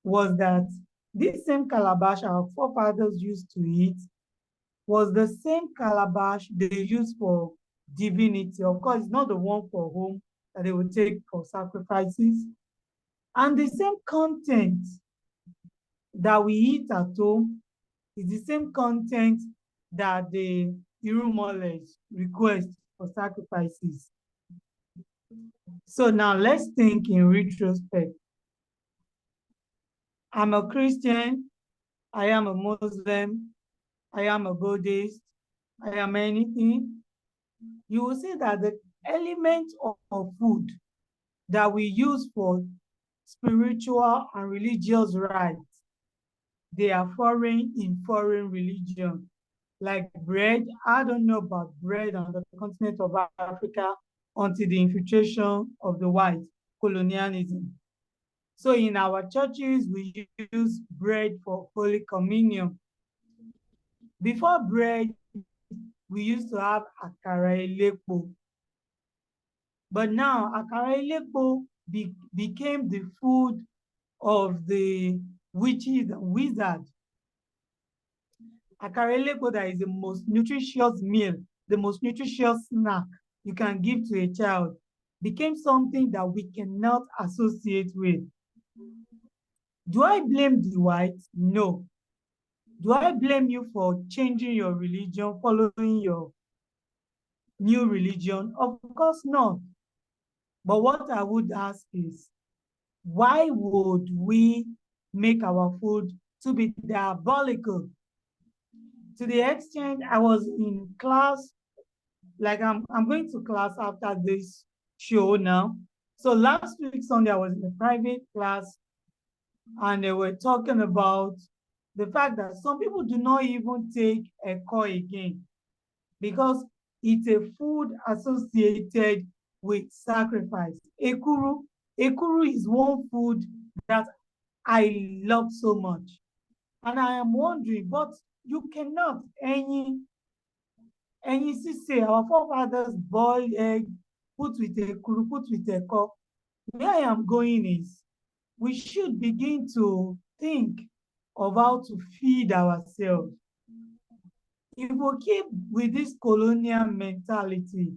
was that this same calabash our forefathers used to eat was the same calabash they used for divinity. Of course, it's not the one for home that they would take for sacrifices. And the same content that we eat at home is the same content that the Irumoles request for sacrifices. So now let's think in retrospect. I'm a Christian, I am a Muslim, I am a Buddhist, I am anything. You will see that the element of food that we use for spiritual and religious rites, they are foreign in foreign religion. Like bread, I don't know about bread on the continent of Africa until the infiltration of the whites. colonialism. So in our churches, we use bread for Holy Communion. Before bread, we used to have akara elepo. But now akara elepo became the food of the witches and wizards. Akara elepo, that is the most nutritious meal, the most nutritious snack you can give to a child, became something that we cannot associate with. Do I blame the whites? No. Do I blame you for changing your religion, following your new religion? Of course not. But what I would ask is, why would we make our food to be diabolical? To the extent I was in class, like I'm going to class after this show now. So last week Sunday, I was in a private class and they were talking about the fact that some people do not even take a call again because it's a food associated with sacrifice. Ekuru is one food that I love so much. And I am wondering, but you cannot, any say our forefathers boiled egg, put with ekuru, put with eko. Where I am going is, we should begin to think of how to feed ourselves. If we keep with this colonial mentality,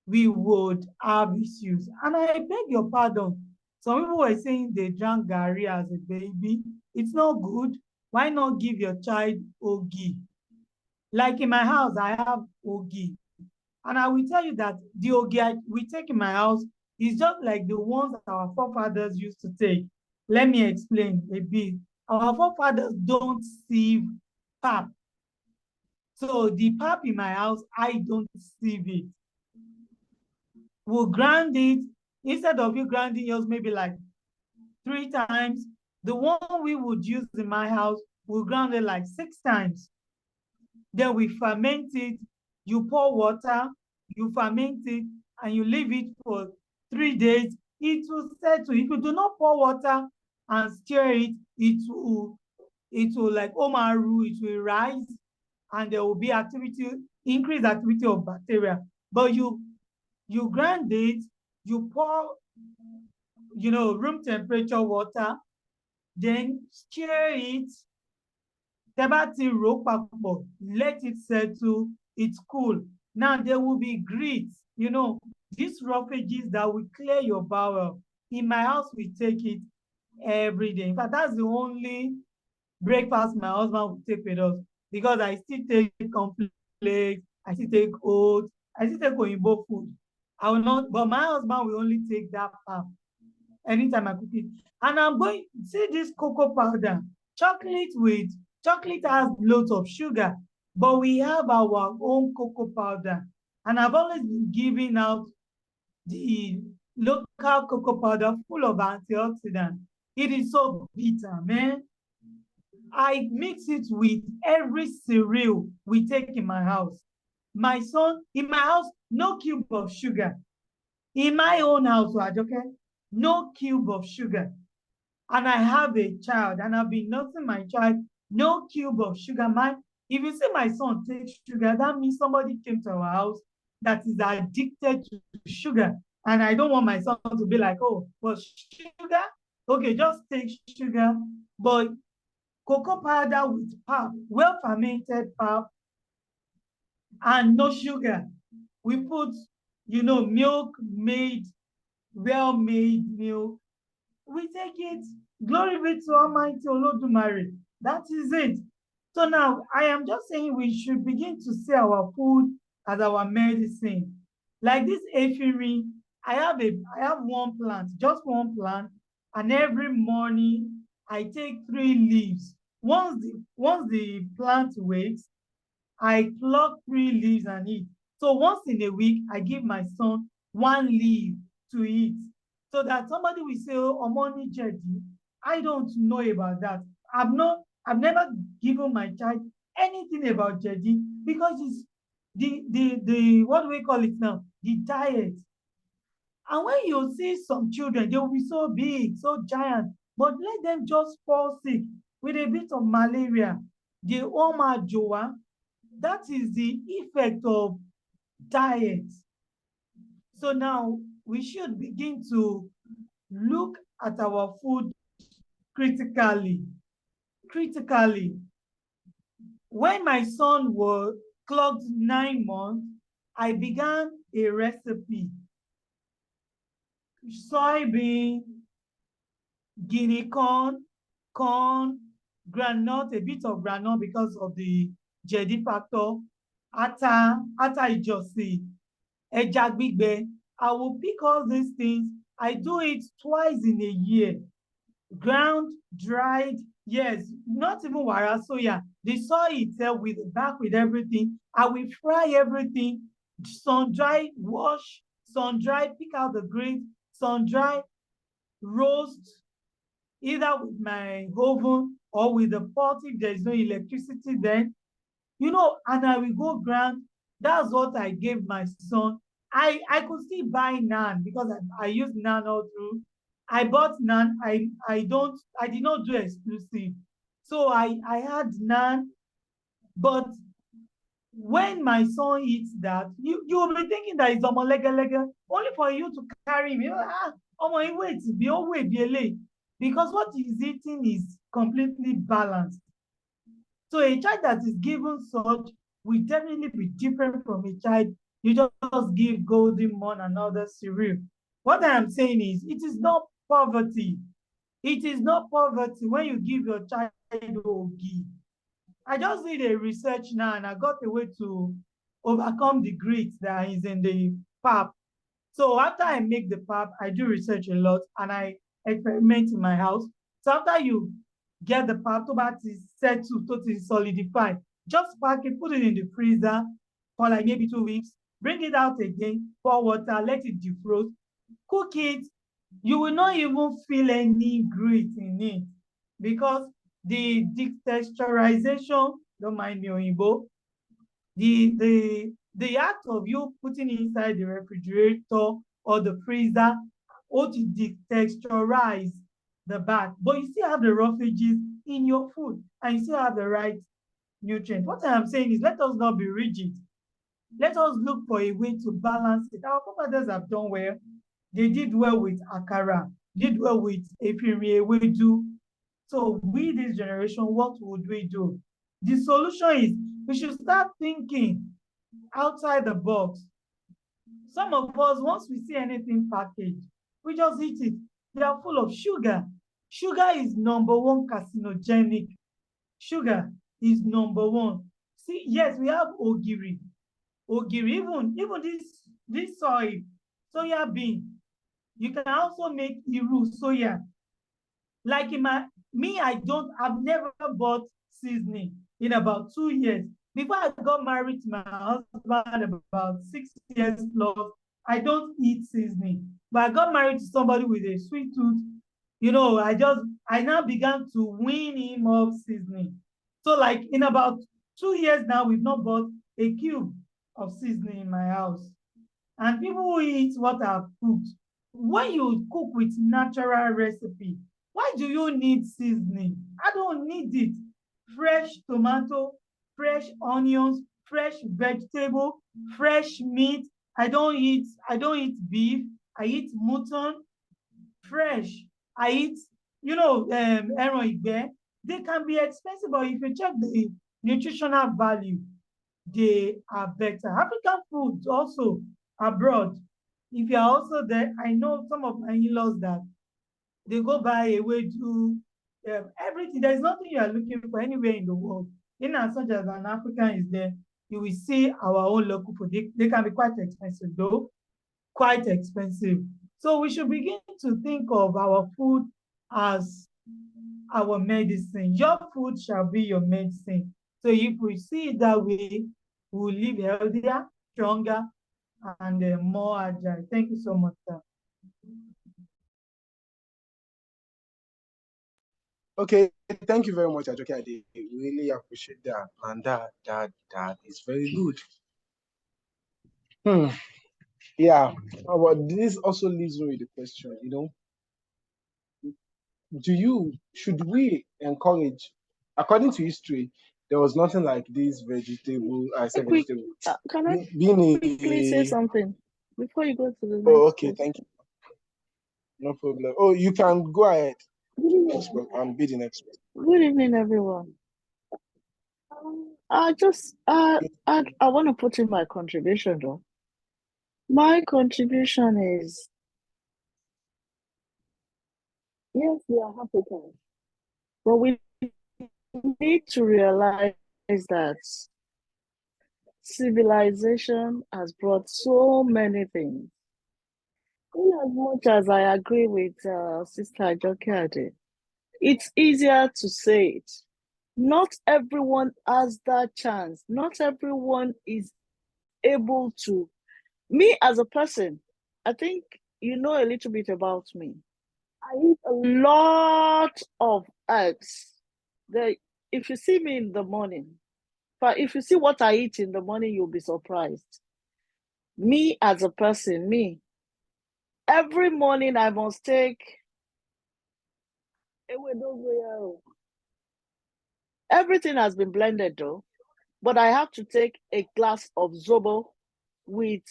we would have issues. And I beg your pardon. Some people were saying they drank Gary as a baby. It's not good. Why not give your child Ogi? Like in my house, I have Ogi. And I will tell you that the Ogi we take in my house is just like the ones that our forefathers used to take. Let me explain a bit. Our forefathers don't sieve pap. So the pap in my house, I don't sieve it. We'll grind it. Instead of you grinding yours maybe like 3 times, the one we would use in my house, we'll grind it like 6 times. Then we ferment it. You pour water, you ferment it, and you leave it for 3 days. It will settle. If you do not pour water and stir it, it will like omaru, it will rise, and there will be increased activity of bacteria. But you grind it, you pour, room temperature water, then stir it. Let it settle, it's cool. Now there will be grits, these roughages that will clear your bowel. In my house, we take it every day. In fact, that's the only breakfast my husband will take with us, because I still take cornflakes, I still take oats, I still take Oyinbo food. I will not, but my husband will only take that pap anytime I cook it. And I'm going, see this cocoa powder, chocolate has loads of sugar, but we have our own cocoa powder. And I've always been giving out the local cocoa powder full of antioxidants. It is so bitter, man. I mix it with every cereal we take in my house. My son, in my house, no cube of sugar. In my own house, Ajokeade, no cube of sugar. And I have a child, and I've been nursing my child, no cube of sugar. If you see my son take sugar, that means somebody came to our house that is addicted to sugar. And I don't want my son to be like, oh, well, sugar? Okay, just take sugar. But cocoa powder with pap, well-fermented pap, and no sugar. We put, milk made, well-made milk. We take it. Glory be to Almighty Olodumare. That is it. So now, I am just saying we should begin to see our food as our medicine. Like this ephedrine, I have one plant, just one plant, and every morning I take 3 leaves. Once the plant wakes, I pluck 3 leaves and eat. So once in a week, I give my son 1 leaf to eat. So that somebody will say, oh, Omoni Jedi, I don't know about that. I've never given my child anything about Jedi, because it's the what do we call it now? The diet. And when you see some children, they will be so big, so giant, but let them just fall sick with a bit of malaria. The Oma Joa, that is the effect of diet. So now we should begin to look at our food critically. When my son was clocked 9 months, I began a recipe. Soybean, guinea corn, groundnut, a bit of groundnut because of the jedi factor, ata ijosi, ẹja gbígbẹ. I will pick all these things. I do it twice in a year. Ground, dried, yes, not even wara soya. The soy itself with the back with everything. I will fry everything, sun dry, wash, sun dry, pick out the grains, sun dry, roast, either with my oven or with the pot if there is no electricity then. And I will go ground. That's what I gave my son. I could still buy naan because I use naan all through. I bought naan. I did not do exclusive. So I had naan, but when my son eats that, you will be thinking that it's omolegelega, only for you to carry him. Because what he's eating is completely balanced. So a child that is given such will definitely be different from a child you just give golden morn and other cereal. What I am saying is, it is not poverty. It is not poverty when you give your child ogi. I just did a research now and I got a way to overcome the grit that is in the pap. So after I make the pap, I do research a lot and I experiment in my house. So after you get the pap, to settle, to solidify, just pack it, put it in the freezer for like maybe 2 weeks, bring it out again, pour water, let it defrost, cook it. You will not even feel any grit in it because the texturization, don't mind me, Oyinbo, the act of you putting inside the refrigerator or the freezer or to detexturize the back, but you still have the roughages in your food and you still have the right nutrients. What I am saying is, let us not be rigid. Let us look for a way to balance it. Our forefathers have done well. They did well with akara, did well with efirin, ewedu. So we, this generation, what would we do? The solution is we should start thinking outside the box. Some of us, once we see anything packaged, we just eat it. They are full of sugar. Sugar is #1 carcinogenic. Sugar is #1. See, yes, we have ogiri. Even this soya bean. You can also make iru soya. Like I've never bought seasoning in about 2 years. Before I got married to my husband about 6 years plus, I don't eat seasoning. But I got married to somebody with a sweet tooth. I now began to wean him off seasoning. So like in about 2 years now, we've not bought a cube of seasoning in my house. And people who eat what I've cooked. When you cook with natural recipe, why do you need seasoning? I don't need it. Fresh tomato, fresh onions, fresh vegetable, fresh meat. I don't eat beef. I eat mutton, fresh. I eat, ẹran ìgbẹ́. They can be expensive, but if you check the nutritional value, they are better. African foods also abroad. If you are also there, I know some of my in-laws that they go buy a way to everything. There's nothing you are looking for anywhere in the world. In as such as an African is there, you will see our own local food. They can be quite expensive though, quite expensive. So we should begin to think of our food as our medicine. Your food shall be your medicine. So if we see it that way, we will live healthier, stronger, and more agile. Thank you so much, sir. Okay, thank you very much, Ajokeade. Really appreciate that. And that is very good. Yeah, but this also leaves me with the question, should we encourage, according to history, there was nothing like this vegetable, I said Quick, vegetable, can I being quickly say a, something before you go to the oh, next okay, thank question? you, no problem. Oh, you can go ahead, Good evening, be the next person. good evening, everyone. I want to put in my contribution though. My contribution is yes, we are Africans, but we need to realize that civilization has brought so many things. In as much as I agree with Sister ajokeade, it's easier to say it. Not everyone has that chance. Not everyone is able to. Me as a person, I think you know a little bit about me. I eat a lot of herbs. If you see me in the morning, but if you see what I eat in the morning, you'll be surprised. Me as a person, every morning I must take everything has been blended though, but I have to take a glass of zobo with,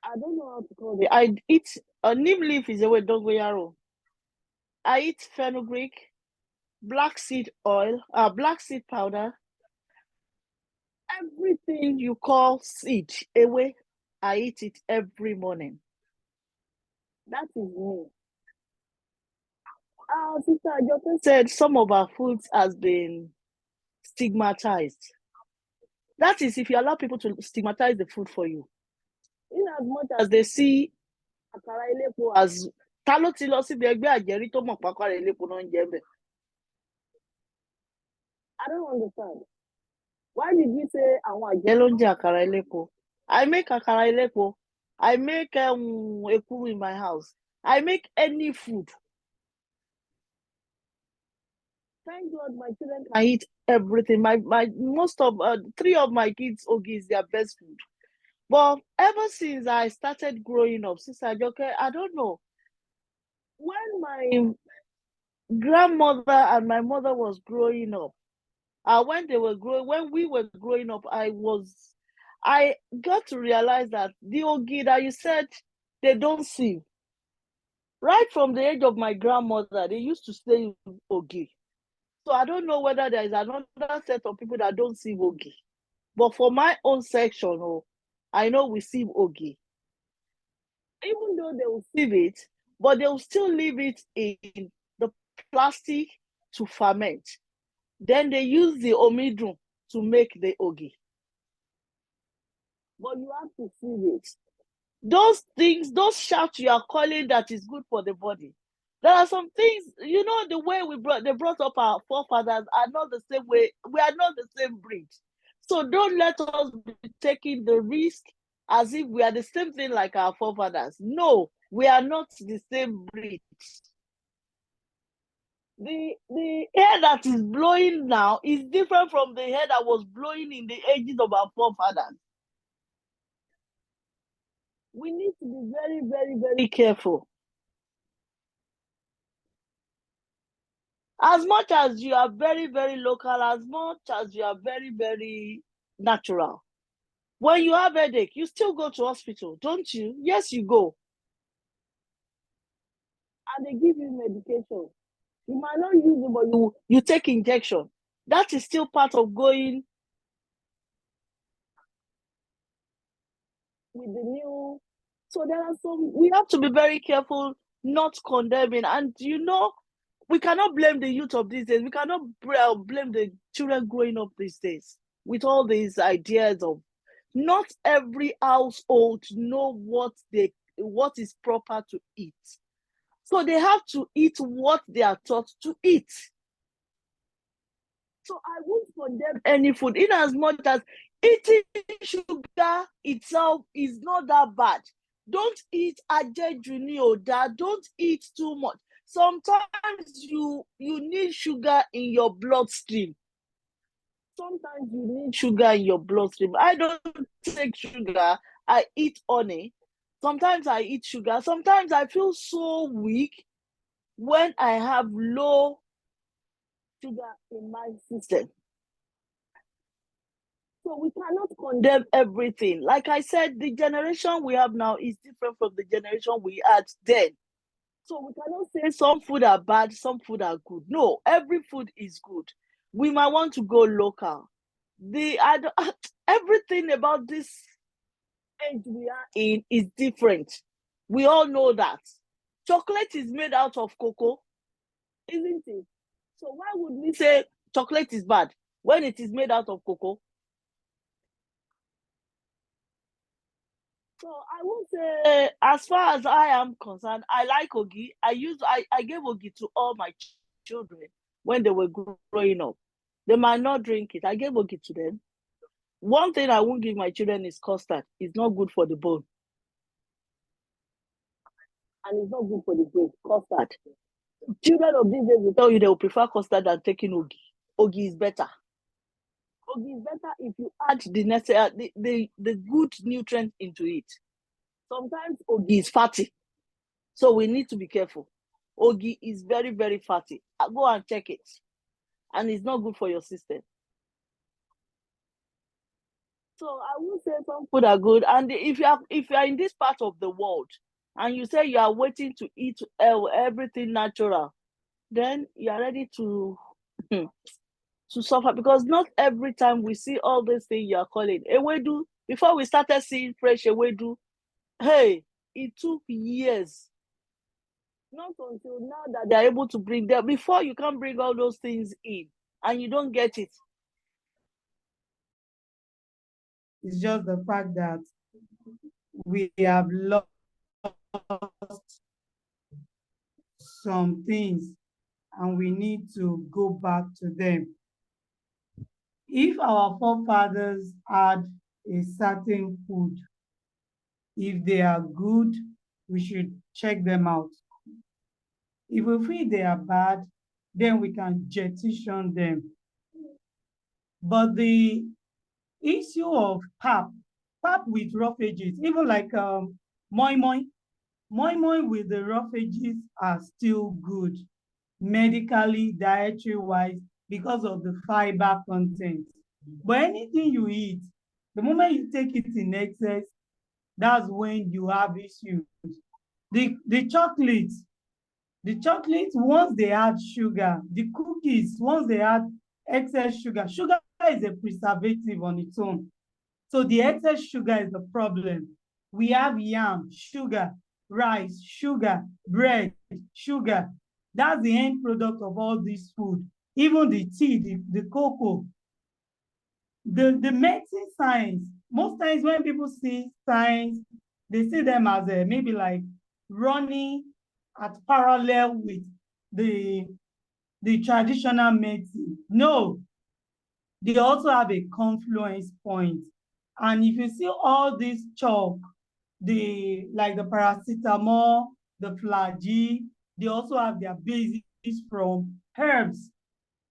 I don't know how to call it. I eat a neem leaf is a way dogoyaro. I eat fenugreek, black seed oil, black seed powder, everything you call seed away. I eat it every morning. That is me. Sister Ajoke said some of our foods has been stigmatized. That is if you allow people to stigmatize the food for you. In as much as they see àkàrà elépo as ta ló ti lọ síbi ẹgbẹ́ àjẹrí tó mọ̀ pákàrà elépo náà ń jẹ bẹ́ẹ̀. I don't understand. Why did you say àwọn àjẹ́ ló ń jẹ àkàrà elépo? I make àkàrà elépo. I make ekuru in my house. I make any food. Thank God my children can eat everything. My most of 3 of my kids ogi is their best food. But ever since I started growing up, Sister Ajoke, I don't know. When my grandmother and my mother was growing up, when we were growing up, I got to realize that the ogi that you said they don't see. Right from the age of my grandmother, they used to say ogi. So I don't know whether there is another set of people that don't see ogi. But for my own section, I know we see ogi. Even though they will sieve it, but they will still leave it in the plastic to ferment. Then they use the omidrum to make the ogi. But you have to sieve it. Those things, those shouts you are calling that is good for the body. There are some things, the way they brought up our forefathers are not the same way. We are not the same breed. So don't let us be taking the risk as if we are the same thing like our forefathers. No, we are not the same breed. The air that is blowing now is different from the air that was blowing in the ages of our forefathers. We need to be very, very, very careful. As much as you are very, very local, as much as you are very, very natural, when you have headache, you still go to hospital, don't you? Yes, you go. And they give you medication. You might not use it, but you take injection. That is still part of going with the new. So there are we have to be very careful, not condemning. And we cannot blame the youth of these days. We cannot blame the children growing up these days with all these ideas of not every household know what is proper to eat. So they have to eat what they are taught to eat. So I won't condemn any food in as much as eating sugar itself is not that bad. Don't eat ajejuni oda. Don't eat too much. Sometimes you need sugar in your bloodstream. Sometimes you need sugar in your bloodstream. I don't take sugar. I eat honey. Sometimes I eat sugar. Sometimes I feel so weak when I have low sugar in my system. So we cannot condemn everything. Like I said, the generation we have now is different from the generation we had then. So we cannot say some food are bad, some food are good. No, every food is good. We might want to go local. Everything about this age we are in is different. We all know that. Chocolate is made out of cocoa, isn't it? So why would we say chocolate is bad when it is made out of cocoa? So I would say, as far as I am concerned, I like ogi. I gave ogi to all my children when they were growing up. They might not drink it. I gave ogi to them. One thing I won't give my children is custard. It's not good for the bone. And it's not good for the brain. Custard. Children of these days will tell you they will prefer custard than taking ogi. Ogi is better. Ogi is better if you add the necessary, the good nutrients into it. Sometimes ogi is fatty, so we need to be careful. Ogi is very, very fatty. Go and check it, and it's not good for your system. So I would say some food are good, and if you are in this part of the world, and you say you are waiting to eat everything natural, then you are ready to to suffer, because not every time we see all these things you are calling ewedu. Before we started seeing fresh ewedu, hey, it took years. Not until now that they're able to bring them. Before, you can't bring all those things in, and you don't get it. It's just the fact that we have lost some things and we need to go back to them. If our forefathers had a certain food, if they are good, we should check them out. If we feel they are bad, then we can jettison them. But the issue of pap with rough edges, even like moi moi with the rough edges are still good medically, dietary wise, because of the fiber content. But anything you eat, the moment you take it in excess, that's when you have issues. The chocolate, once they add sugar, the cookies, once they add excess sugar is a preservative on its own. So the excess sugar is the problem. We have yam, sugar, rice, sugar, bread, sugar. That's the end product of all this food. Even the tea, the cocoa. The medicine science, most times when people see science, they see them as maybe like running at parallel with the traditional medicine. No, they also have a confluence point. And if you see all this chalk, like the paracetamol, the flagyl, they also have their basis from herbs,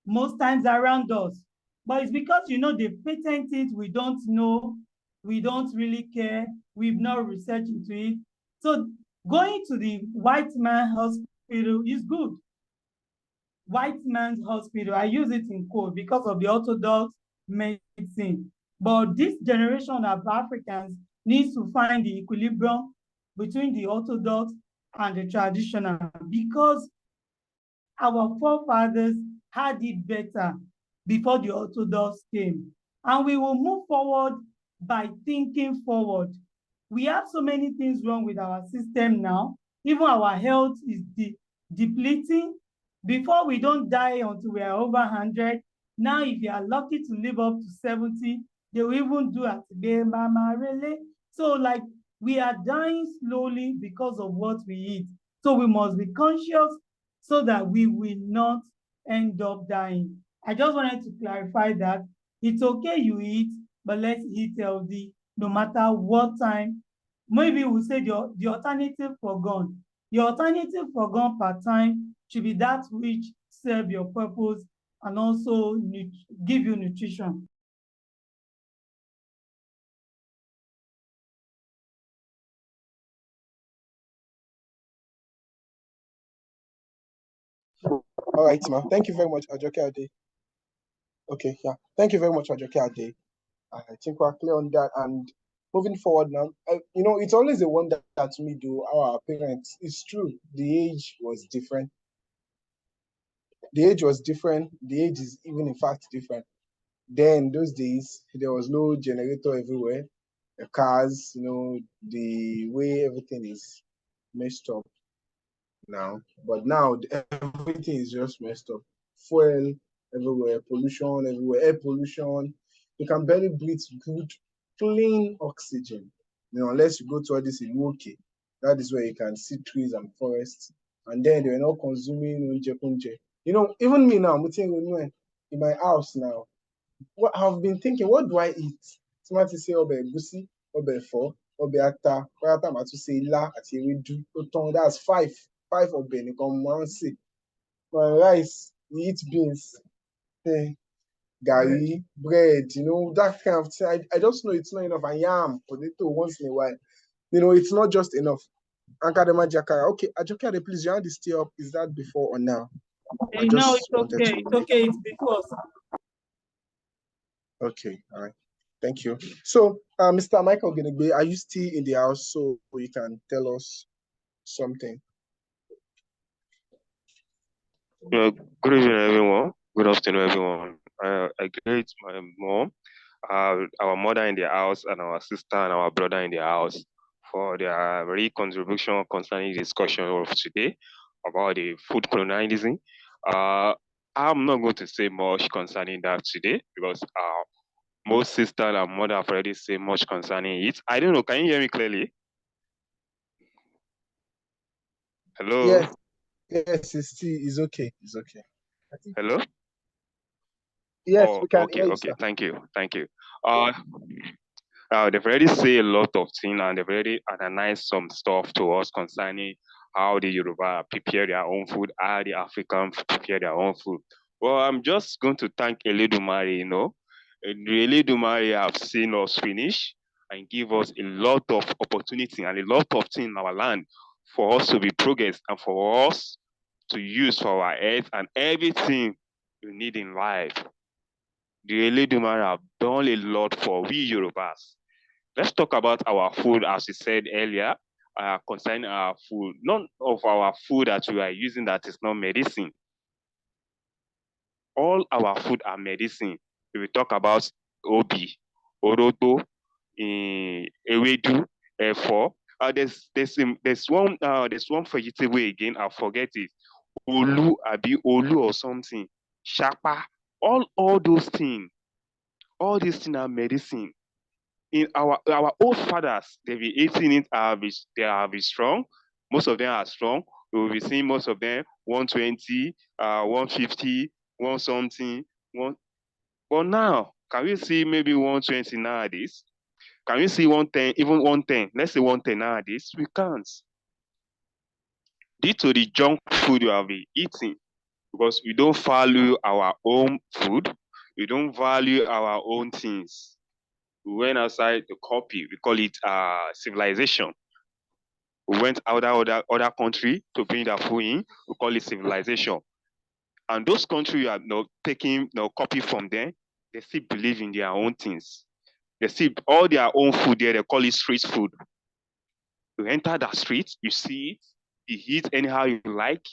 most times around us. But it's because, they patent it, we don't know, we don't really care, we've not researched into it. So going to the white man hospital is good. White man's hospital, I use it in quote because of the orthodox medicine. But this generation of Africans needs to find the equilibrium between the orthodox and the traditional, because our forefathers had it better before the orthodox came. And we will move forward by thinking forward. We have so many things wrong with our system now. Even our health is depleting. Before, we don't die until we are over 100. Now, if you are lucky to live up to 70, they will even do at mama really. So, like, we are dying slowly because of what we eat. So we must be conscious so that we will not end up dying. I just wanted to clarify that it's okay you eat, but let's eat healthy no matter what time. Maybe we'll say the alternative for gone. The alternative for gone per time should be that which serve your purpose and also give you nutrition. All right, ma. Thank you very much, Ajokeade. Okay, yeah. Thank you very much, Ajokeade. I think we're clear on that. And moving forward now, it's always a wonder to me, do our parents. It's true. The age was different. The age was different. The age is even, in fact, different. Then, those days, there was no generator everywhere. The cars, the way everything is messed up now. But now, everything is just messed up. Fuel everywhere, pollution everywhere, air pollution. You can barely breathe good, clean oxygen. Unless you go to all this Iwoke, that is where you can see trees and forests. And then they were not consuming unje. Even me now, I'm in my house now. What I've been thinking, what do I eat? Somebody say ọbẹ̀ ẹ̀gúsí, ọbẹ̀ ẹ̀fọ́, ọbẹ̀ ata, pátá màá tún ṣe ilá àti ewédú. Ó tán, that's five. Five ọbẹ̀ nìkan mo máa ń sè. My rice, we eat beans, gari, bread, that kind of thing. I just know it's not enough. And yam, potato once in a while. It's not just enough. Ankadema Jakara. Okay, Ajokade, please, your hand is still up. Is that before or now? I No, just it's wanted okay. to- It's okay. It's because. Okay, all right. Thank you. So, Mr. Michael Ginigbe, are you still in the house so you can tell us something? Good evening, everyone. Good afternoon, everyone. I greet my mom, our mother in the house, and our sister and our brother in the house for their very contribution concerning the discussion of today about the food colonialism. I'm not going to say much concerning that today because most sister and mother have already said much concerning it. I don't know. Can you hear me clearly? Hello? Yes, it's okay. It's okay. Hello? Yes, Oh, we can okay, hear you, okay. sir. Thank you. They've already say a lot of things and they've already analyzed some stuff to us concerning how the Yoruba prepare their own food, how the African prepare their own food. Well, I'm just going to thank Eledumare, The Eledumare have seen us finish and give us a lot of opportunity and a lot of things in our land for us to be progress and for us to use for our health and everything we need in life. The Eledumare have done a lot for we Yorubas. Let's talk about our food, as we said earlier, concerning our food. None of our food that we are using that is not medicine. All our food are medicine. If we talk about obi, oroto, ewedu, efo, there's one vegetable again. I forget it. Olu or something. Shapa. All those things. All these things are medicine. In our old fathers, they be eating it, they have been strong. Most of them are strong. We will be seeing most of them 120, 150, one something, one. But now, can we see maybe 120 nowadays? Can we see 110, even 110? Let's say 110 nowadays. We can't. Due to the junk food we have been eating, because we don't value our own food, we don't value our own things. We went outside the copy. We call it civilization. We went out other country to bring their food in. We call it civilization. And those countries are taking copy from them. They still believe in their own things. They see all their own food there. They call it street food. You enter the street, you see it, you eat anyhow you like.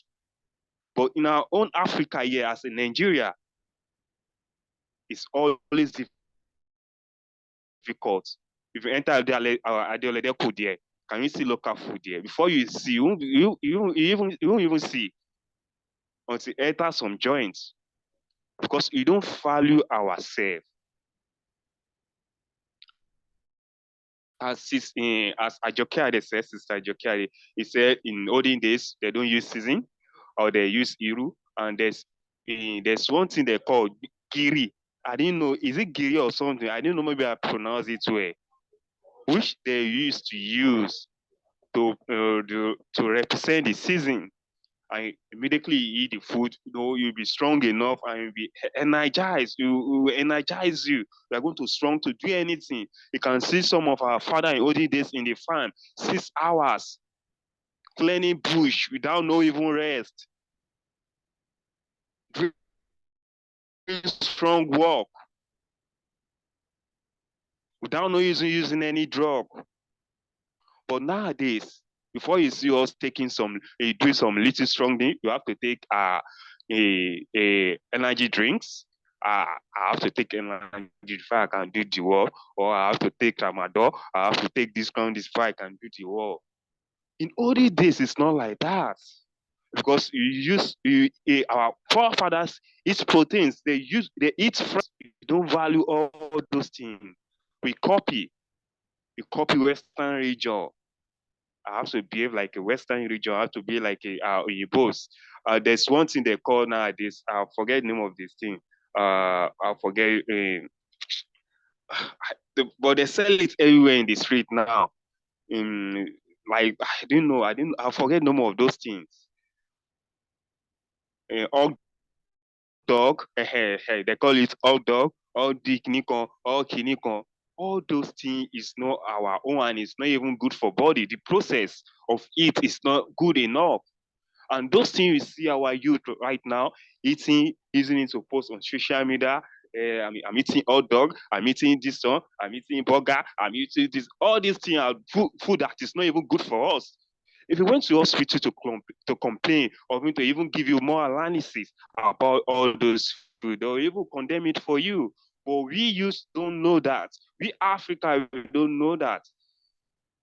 But in our own Africa here, as in Nigeria, it's always difficult. If you enter our ideology code there, can you see local food there? Before you see, you won't even see until you enter some joints because you don't value ourselves. As Ajokeade says, Sister Ajokeade, he said in olden days they don't use season or they use iru, and there's one thing they call giri. I didn't know, is it giri or something? I didn't know, maybe I pronounce it well, which they used to use to represent the season. And immediately you eat the food, you'll be strong enough and you'll be energized. It will energize you. You are going to strong to do anything. You can see some of our father in olden days in the farm, 6 hours, cleaning bush without no even rest. very strong work without no using any drug. But nowadays, before you see us taking doing some little strong thing, you have to take a energy drinks. I have to take energy before I can do the work, or I have to take tramadol. I have to take this crown this before I can do the work. In olden days, it's not like that, because our forefathers eat proteins. They eat fresh. We don't value all those things. We copy Western region. I have to behave like a Western region. I have to be like a boss. There's one thing they call nowadays. I forget the name of this thing. I forget. But they sell it everywhere in the street now. Like I didn't know. I forget the name of those things. All dog. They call it all dog. All dicknikon. All kinikon. All those things is not our own, and it's not even good for body. The process of it is not good enough. And those things we see our youth right now eating, using it to post on social media. I'm eating hot dog, I'm eating this one, I'm eating burger, I'm eating this. All these things are food that is not even good for us. If you went to hospital to complain, or to even give you more analysis about all those food, or even condemn it for you. But we youth don't know that. We Africa, we don't know that.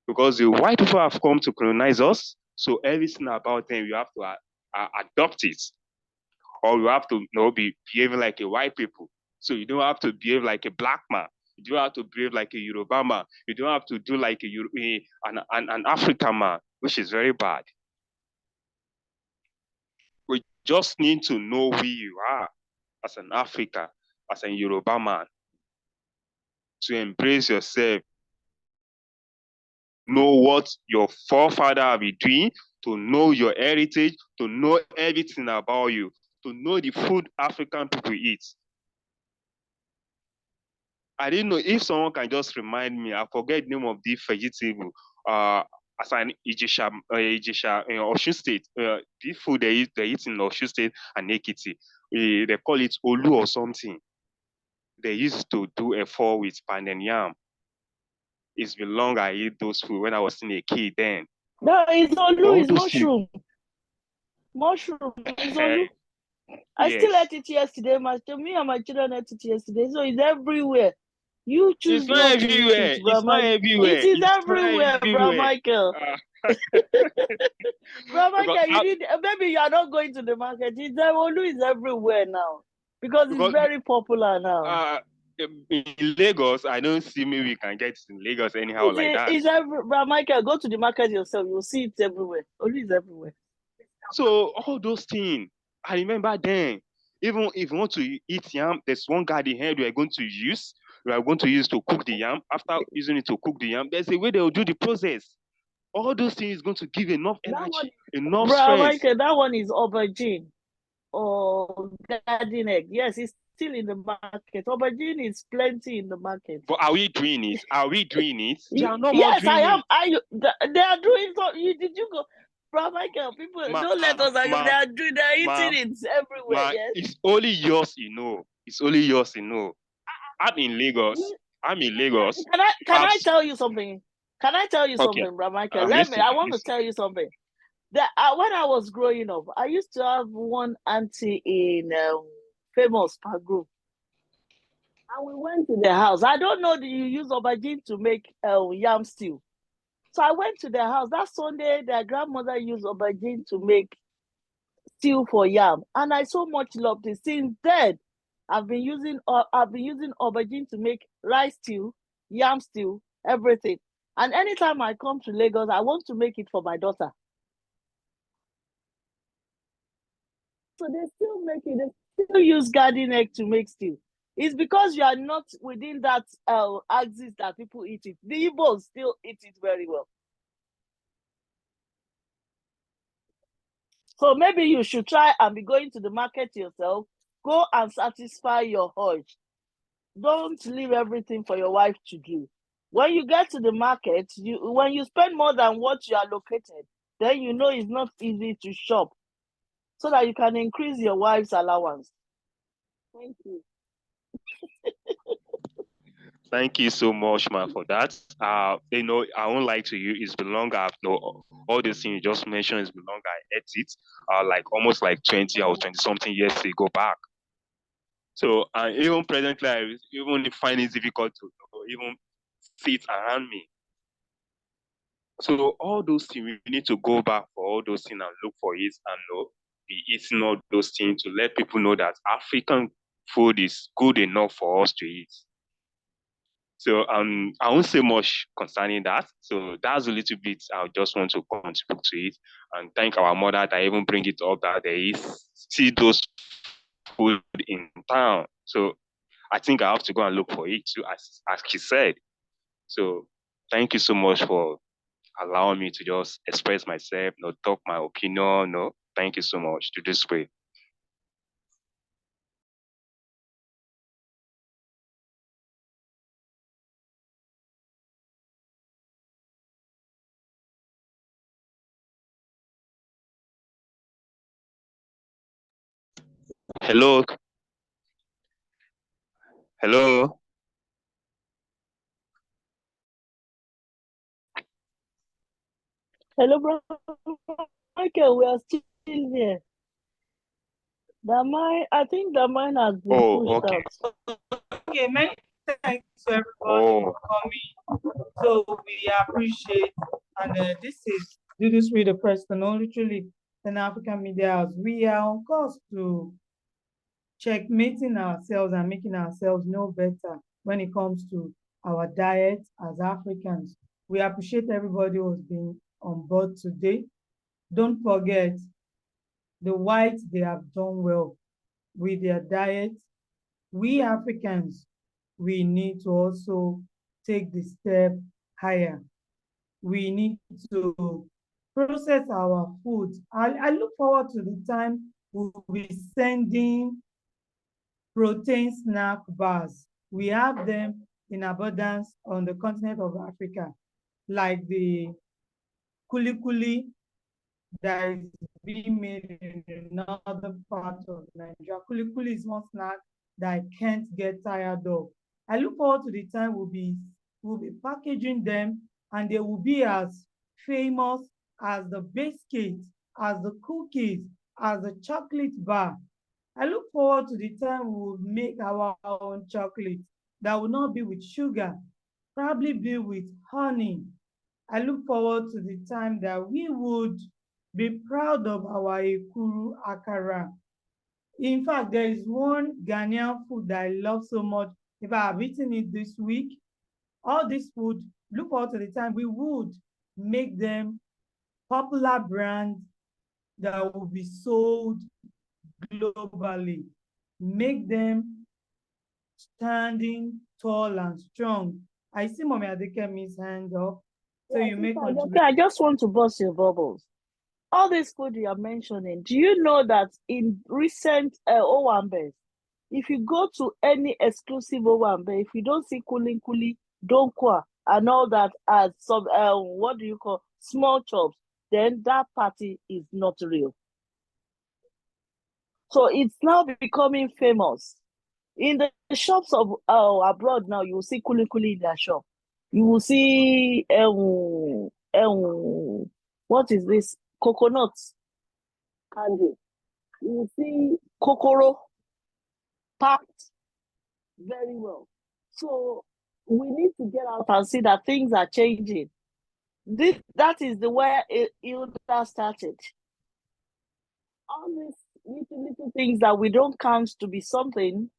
Because the white people have come to colonize us, so everything about them, you have to adopt it. Or you have to be behaving like a white people. So you don't have to behave like a black man. You don't have to behave like a Yoruba man. You don't have to do like an African man, which is very bad. We just need to know who you are as an African, as a Yoruba man, to embrace yourself, know what your forefather have been doing, to know your heritage, to know everything about you, to know the food African people eat. I didn't know if someone can just remind me. I forget the name of the vegetable. As an Ijesha, Osun State, the food they eat in Osun State and Ekiti, they call it Olu or something. They used to do a fall with pounded yam. It's been long I eat those food when I was in a kid then. No, it's Olu, it's those things. mushroom. Mushroom, it's Olu. I still ate it yesterday. Me and my children ate it yesterday. So it's everywhere. You choose It's not to eat everywhere. it, bro. It's not everywhere. It is It's everywhere, not bro, everywhere. Michael. Bro, Michael, Because maybe you are not going to the market. Olu is everywhere now because it's very popular now. In Lagos, I don't see maybe we can get it in Lagos anyhow like that. Bro, Michael, go to the market yourself. You'll see it everywhere. Olu is everywhere. So all those things, I remember then. Even if you want to eat yam, there's one garden here we are going to use. We are going to use to cook the yam. After using it to cook the yam, there's a way they will do the process. All those things is going to give enough energy, enough bro, strength. Michael, that one is aubergine or garden egg. Yes, it's still in the market. Aubergine is plenty in the market. But are we doing it? Are we doing it? They are not yes, doing I am. it. They are doing so. Did you go? Bro, Michael, people don't let us. They are eating it everywhere. Yes, it's only yours, you know. It's only yours, you know. I'm in Lagos. Can I tell you something? Can I tell you something, bro, Michael? I want to tell you something. That when I was growing up, I used to have one auntie in famous park group. And we went to their house. I don't know that you use aubergine to make yam stew. So I went to their house. That Sunday, their grandmother used aubergine to make stew for yam. And I so much loved it. Since then, I've been using aubergine to make rice stew, yam stew, everything. And anytime I come to Lagos, I want to make it for my daughter. So they still make it. They still use garden egg to make stew. It's because you are not within that axis that people eat it. The Igbos still eat it very well. So maybe you should try and be going to the market yourself. Go and satisfy your urge. Don't leave everything for your wife to do. When you get to the market, when you spend more than what you allocated, then you know it's not easy to shop. so that you can increase your wife's allowance. Thank you. Thank you so much, man, for that. I won't lie to you. It's been long. I've know all these things you just mentioned. It's been long. I ate it. Like almost like 20 or 20 something years ago back. So even presently, I even find it difficult to even sit around me. So all those things, we need to go back for all those things and look for it and be eating all those things to let people know that African food is good enough for us to eat. So I won't say much concerning that. So that's a little bit I just want to contribute to it and thank our mother that even bring it up that there is still those food in town. So I think I have to go and look for it too, as she said. So thank you so much for allowing me to just express myself, talk my opinion. Thank you so much to this way. Hello, hello. Hello, brother Michael. We are still here. I think the mine has been pushed Okay. out. Okay, many thanks to everybody Oh, for coming. So we appreciate, and this is Dudu Street of Preston, literally an African media house. We are on course to checkmating ourselves and making ourselves know better when it comes to our diet as Africans. We appreciate everybody who's been on board today. Don't forget, the whites, they have done well with their diet. We Africans, we need to also take the step higher. We need to process our food. I look forward to the time we'll be sending protein snack bars. We have them in abundance on the continent of Africa, like the kuli that is being made in another part of Nigeria. Kuli is one snack that I can't get tired of. I look forward to the time we'll be packaging them and they will be as famous as the biscuits, as the cookies, as the chocolate bar. I look forward to the time we will make our own chocolate that will not be with sugar, probably be with honey. I look forward to the time that we would be proud of our Ekuru Akara. In fact, there is one Ghanaian food that I love so much. If I have eaten it this week, all this food, look forward to the time we would make them popular brands that will be sold globally. Make them standing tall and strong. I see Mommy Adekemi's hand up. So you make Okay, I just want to burst your bubbles. All this food you are mentioning, do you know that in recent Owambes, if you go to any exclusive Owambe, if you don't see kuli, donkwa, and all that as some, what do you call, small chops, then that party is not real. So it's now becoming famous. In the shops of abroad now, you will see kuli in their shop. You will see, what is this? Coconut candy. You will see kokoro packed very well. So we need to get out and see that things are changing. That is the way Ilda started. All these little things that we don't count to be something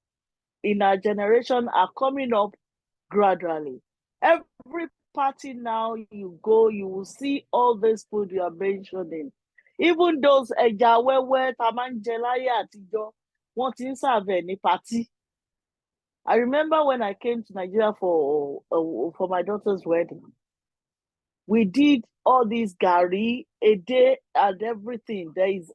in our generation are coming up gradually. Every party now you go, you will see all this food you are mentioning. Even those ẹja wẹ́wẹ́ tá máa ń jẹ láyé àtijọ́, wọ́n ti ń serve ní party. I remember when I came to Nigeria for my daughter's wedding. We did all this gari, a day and everything. There is,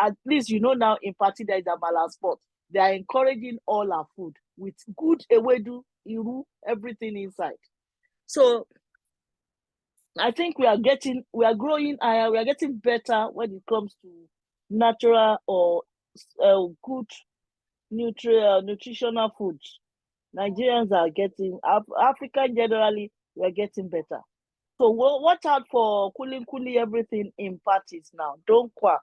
at least now in party there is a amala spot. They are encouraging all our food with good ewedu, iru, everything inside. So I think we are growing higher, we are getting better when it comes to natural or good nutritional foods. Nigerians are getting, African generally, we are getting better. So watch out for kuli everything in parties now. Don't quack.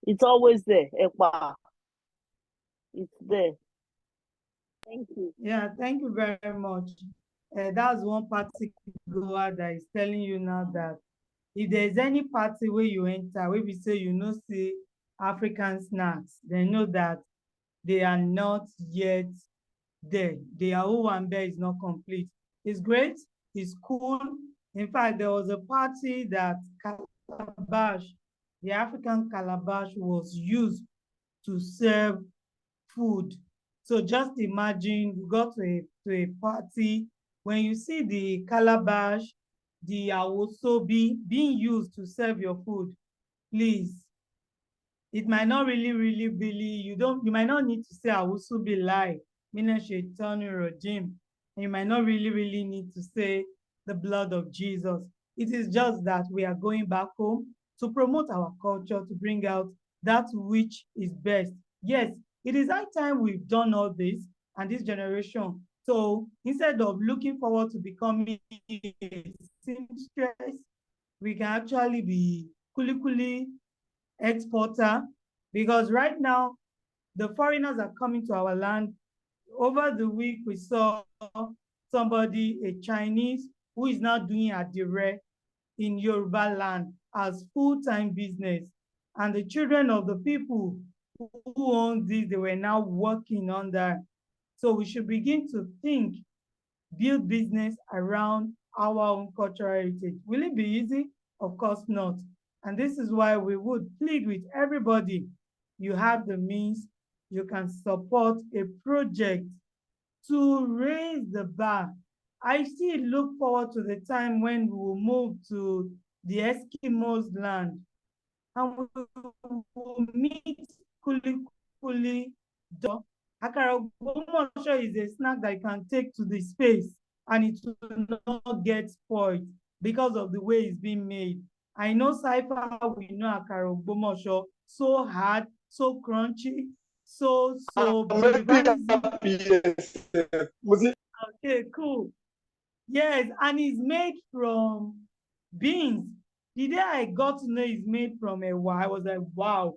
It's always there. Ekpa. It's there. Thank you. Yeah, thank you very much. That's one party goer that is telling you now that if there's any party where you enter, where we say you know see African snacks, they know that they are not yet there. Their Owambe is not complete. It's great, it's cool. In fact, there was a party that calabash, the African calabash was used to serve food. So just imagine you go to a party, when you see the calabash, the awosobi being used to serve your food, please, it might not really, you might not need to say awusubi lie, meaning shaitani rajim. You might not really need to say the blood of Jesus. It is just that we are going back home to promote our culture, to bring out that which is best. Yes, it is high time we've done all this and this generation. So instead of looking forward to becoming a seamstress, we can actually be kuli exporter, because right now the foreigners are coming to our land. Over the week, we saw somebody, a Chinese, who is now doing adire in Yoruba land as full-time business. And the children of the people who own this, they were now working on that. So we should begin to think, build business around our own cultural heritage. Will it be easy? Of course not. And this is why we would plead with everybody. You have the means, you can support a project to raise the bar. I still look forward to the time when we will move to the Eskimos land and we will meet kuli. Akara Ogbomoso is a snack that you can take to the space and it will not get spoiled because of the way it's being made. I know Cypher, we know Akara Ogbomoso, so hard, so crunchy, so okay, cool. Yes, and it's made from beans. The day I got to know it's made from a I was like, wow.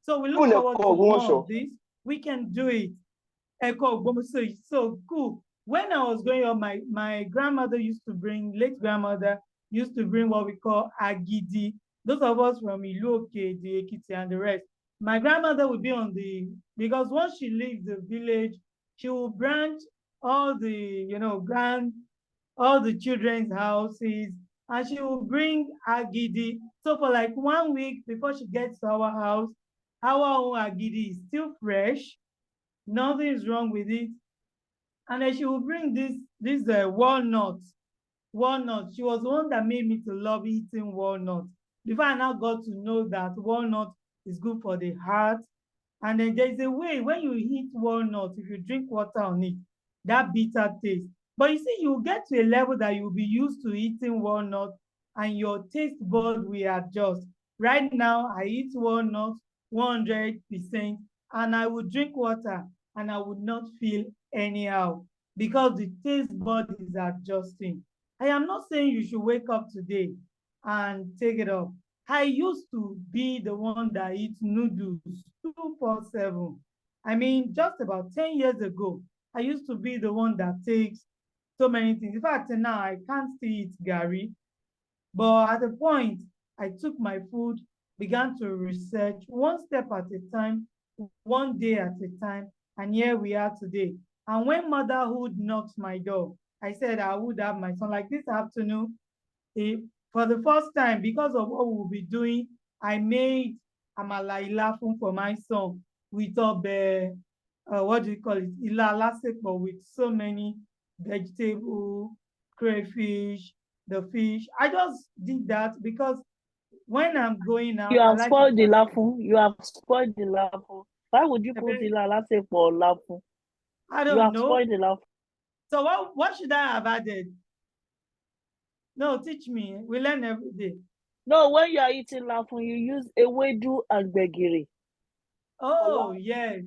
So we look forward to more of this. We can do it. So cool. When I was growing up, my grandmother used to bring, late grandmother used to bring what we call agidi. Those of us from Iloke, the Ekiti and the rest. My grandmother would be on because once she leaves the village, she will branch all the, all the children's houses, and she will bring agidi. So for like 1 week before she gets to our house, our own agidi is still fresh. Nothing is wrong with it. And then she will bring this walnuts. She was the one that made me to love eating walnuts. Before I now got to know that walnut is good for the heart. And then there's a way when you eat walnut, if you drink water on it, that bitter taste. But you see, you get to a level that you'll be used to eating walnut and your taste bud will adjust. Right now, I eat walnut 100%, and I would drink water and I would not feel anyhow because the taste bud is adjusting. I am not saying you should wake up today and take it off. I used to be the one that eats noodles 247. I mean, just about 10 years ago, I used to be the one that takes so many things. In fact, now I can't still eat Gary. But at a point, I took my food, began to research one step at a time, one day at a time, and here we are today. And when motherhood knocks my door, I said I would have my son. Like this afternoon, for the first time, because of what we'll be doing, I made amala ilafun for my son with what do you call it? Ila alasepo, with so many vegetable, crayfish, the fish. I just did that because when I'm going out, You I have like spoiled the lafun. You have spoiled the lafun. Why would you put the lalasepo or lafun? I You don't have know. spoiled the lafun. So what should I have added? No, teach me. We learn every day. No, when you are eating lafun, you use ewedu and gbegiri. Oh, yes.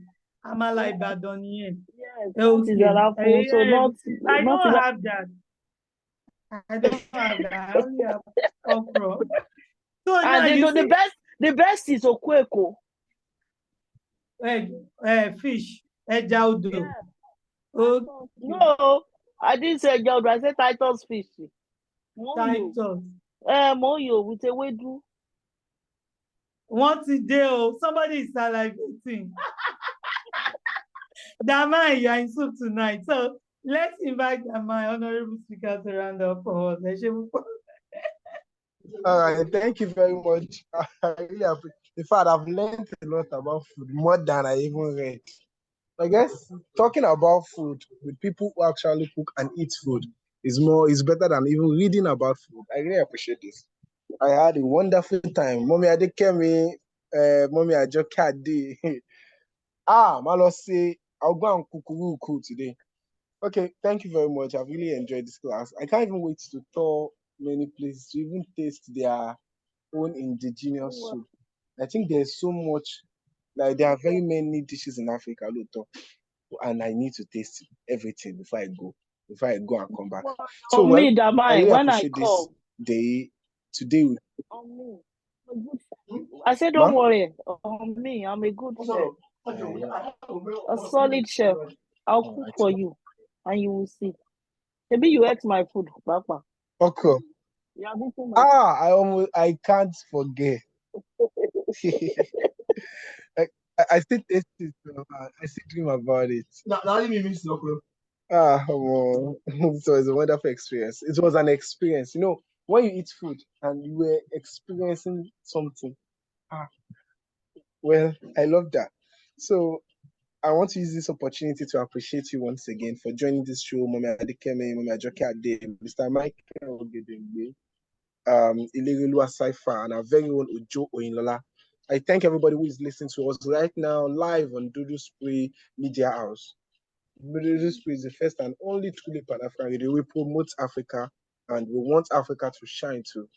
Amala Ibadan nìyẹn. Yes, that is Okay. lafun. So I not don't even. have that. I don't have that. I only have okra. So now And you see, the best is okweko. fish, ẹja odò. Yeah. Okay. No, I didn't say job. I said Titus fish. Titus. Moyo with ewedu. Wọ́n ti dé o. Somebody is salivating. Dama, you are in soup tonight. So let's invite my honorable speaker to round up for us. All right, thank you very much. I really appreciate. In fact, I've learned a lot about food, more than I even read. I guess talking about food with people who actually cook and eat food is better than even reading about food. I really appreciate this. I had a wonderful time. Mommy Adekemi, Mommy Ajokeade. Malo say I'll go and cook today. Okay, thank you very much. I've really enjoyed this class. I can't even wait to tour many places to even taste their own indigenous soup. I think there's so much, like there are very many dishes in Africa, and I need to taste everything before I go and come back. So On well, me, Damai, I really when I appreciate this come. day today. On me. I said, don't worry. On me, I'm a good chef. A solid chef. I'll cook for you, and you will see. Maybe you ate my food, Papa. Okay. You have eaten my I can't forget. I still taste it. I still dream about it. Now let me miss okra. Well, so it's a wonderful experience. It was an experience. You know, when you eat food and you were experiencing something. Well, I love that. So I want to use this opportunity to appreciate you once again for joining this show, Mommy Adekeme, Mommy Ajokeade, Mr. Michael Ogedengbe, Ilerelu Asaifa, and our very own Ojo Oyinlola. I thank everybody who is listening to us right now live on Dudu Spree Media House. Dudu Spree is the first and only truly Pan-African radio. We promote Africa and we want Africa to shine too.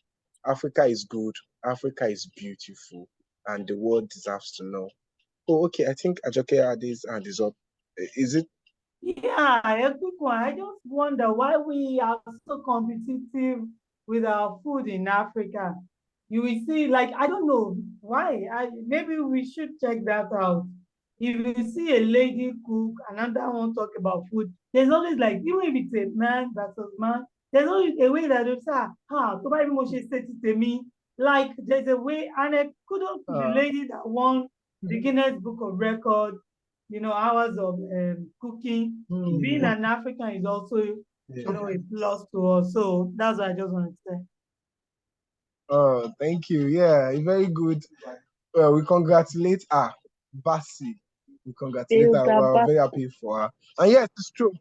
Africa is good, Africa is beautiful, and the world deserves to know. Oh, okay. I think Ajokeade is up. Is it? Yeah, a quick one. I just wonder why we are so competitive with our food in Africa. You will see, like, I don't know why. Maybe we should check that out. If you see a lady cook, another one talk about food, there's always like, even if it's a man versus man, there's always a way that they say, to buy more say to me. Like, there's a way, and kudos to the lady that won the Guinness Book of Records, hours of cooking. Being an African is also, a plus to us. So that's what I just want to say. Oh, thank you. Yeah, very good. Well, we congratulate her, Basi. We congratulate her. We're very happy for her. And yes, it's true.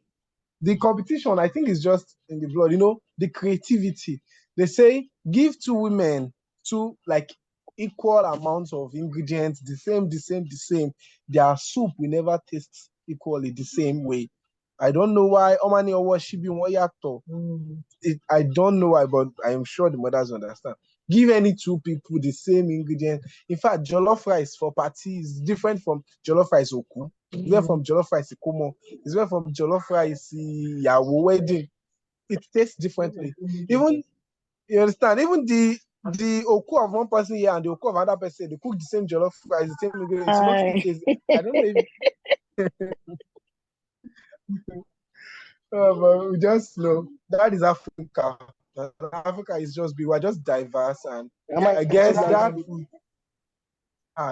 The competition, I think, is just in the blood. The creativity. They say give two women two like equal amounts of ingredients, the same. Their soup will never taste equally the same way. I don't know why. Omani or what she be one actor. I don't know why, but I am sure the mothers understand. Give any two people the same ingredient. In fact, jollof rice for party is different from jollof rice oku. It's different from jollof rice ikomo. It's different from jollof rice yawo wedding. It tastes differently. Even you understand. Even the oku of one person here and the oku of another person, they cook the same jollof rice, the same ingredients. It's not still taste. I don't know if. But we just know that is Africa. Africa is we're just diverse, and I guess that food.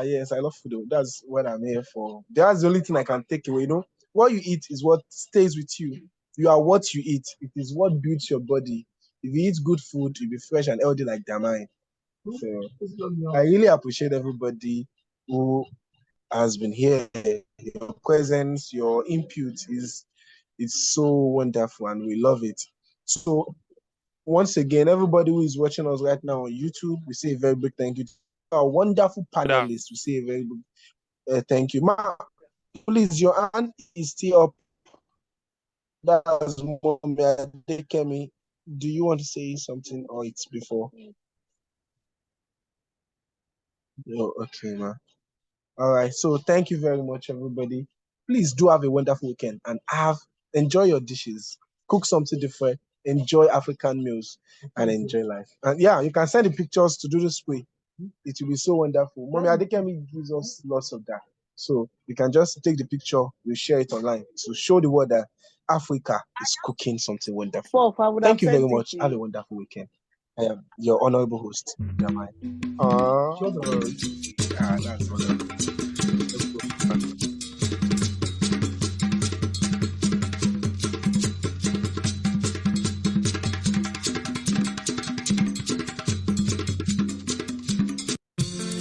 Yes, I love food. That's what I'm here for. That's the only thing I can take away. What you eat is what stays with you. You are what you eat. It is what builds your body. If you eat good food, you'll be fresh and healthy like their mind. So I really appreciate everybody who has been here. Your presence, your input is so wonderful, and we love it. So once again, everybody who is watching us right now on YouTube, we say a very big thank you. Our wonderful panelists, we say a very big thank you. Ma, please, your hand is still up. That's Mommy Adekemi. Do you want to say something, or it's before? Oh, okay, man. All right. So thank you very much, everybody. Please do have a wonderful weekend and enjoy your dishes. Cook something different. Enjoy African meals and enjoy life. And yeah, you can send the pictures to do this way. It will be so wonderful. Mommy Adekemi gives us lots of that. So you can just take the picture, we share it online to show the world that Africa is cooking something wonderful. Prof, I would Thank have you very sent it much. to Have a you. wonderful weekend. I am your honorable host, Jamai. That's wonderful.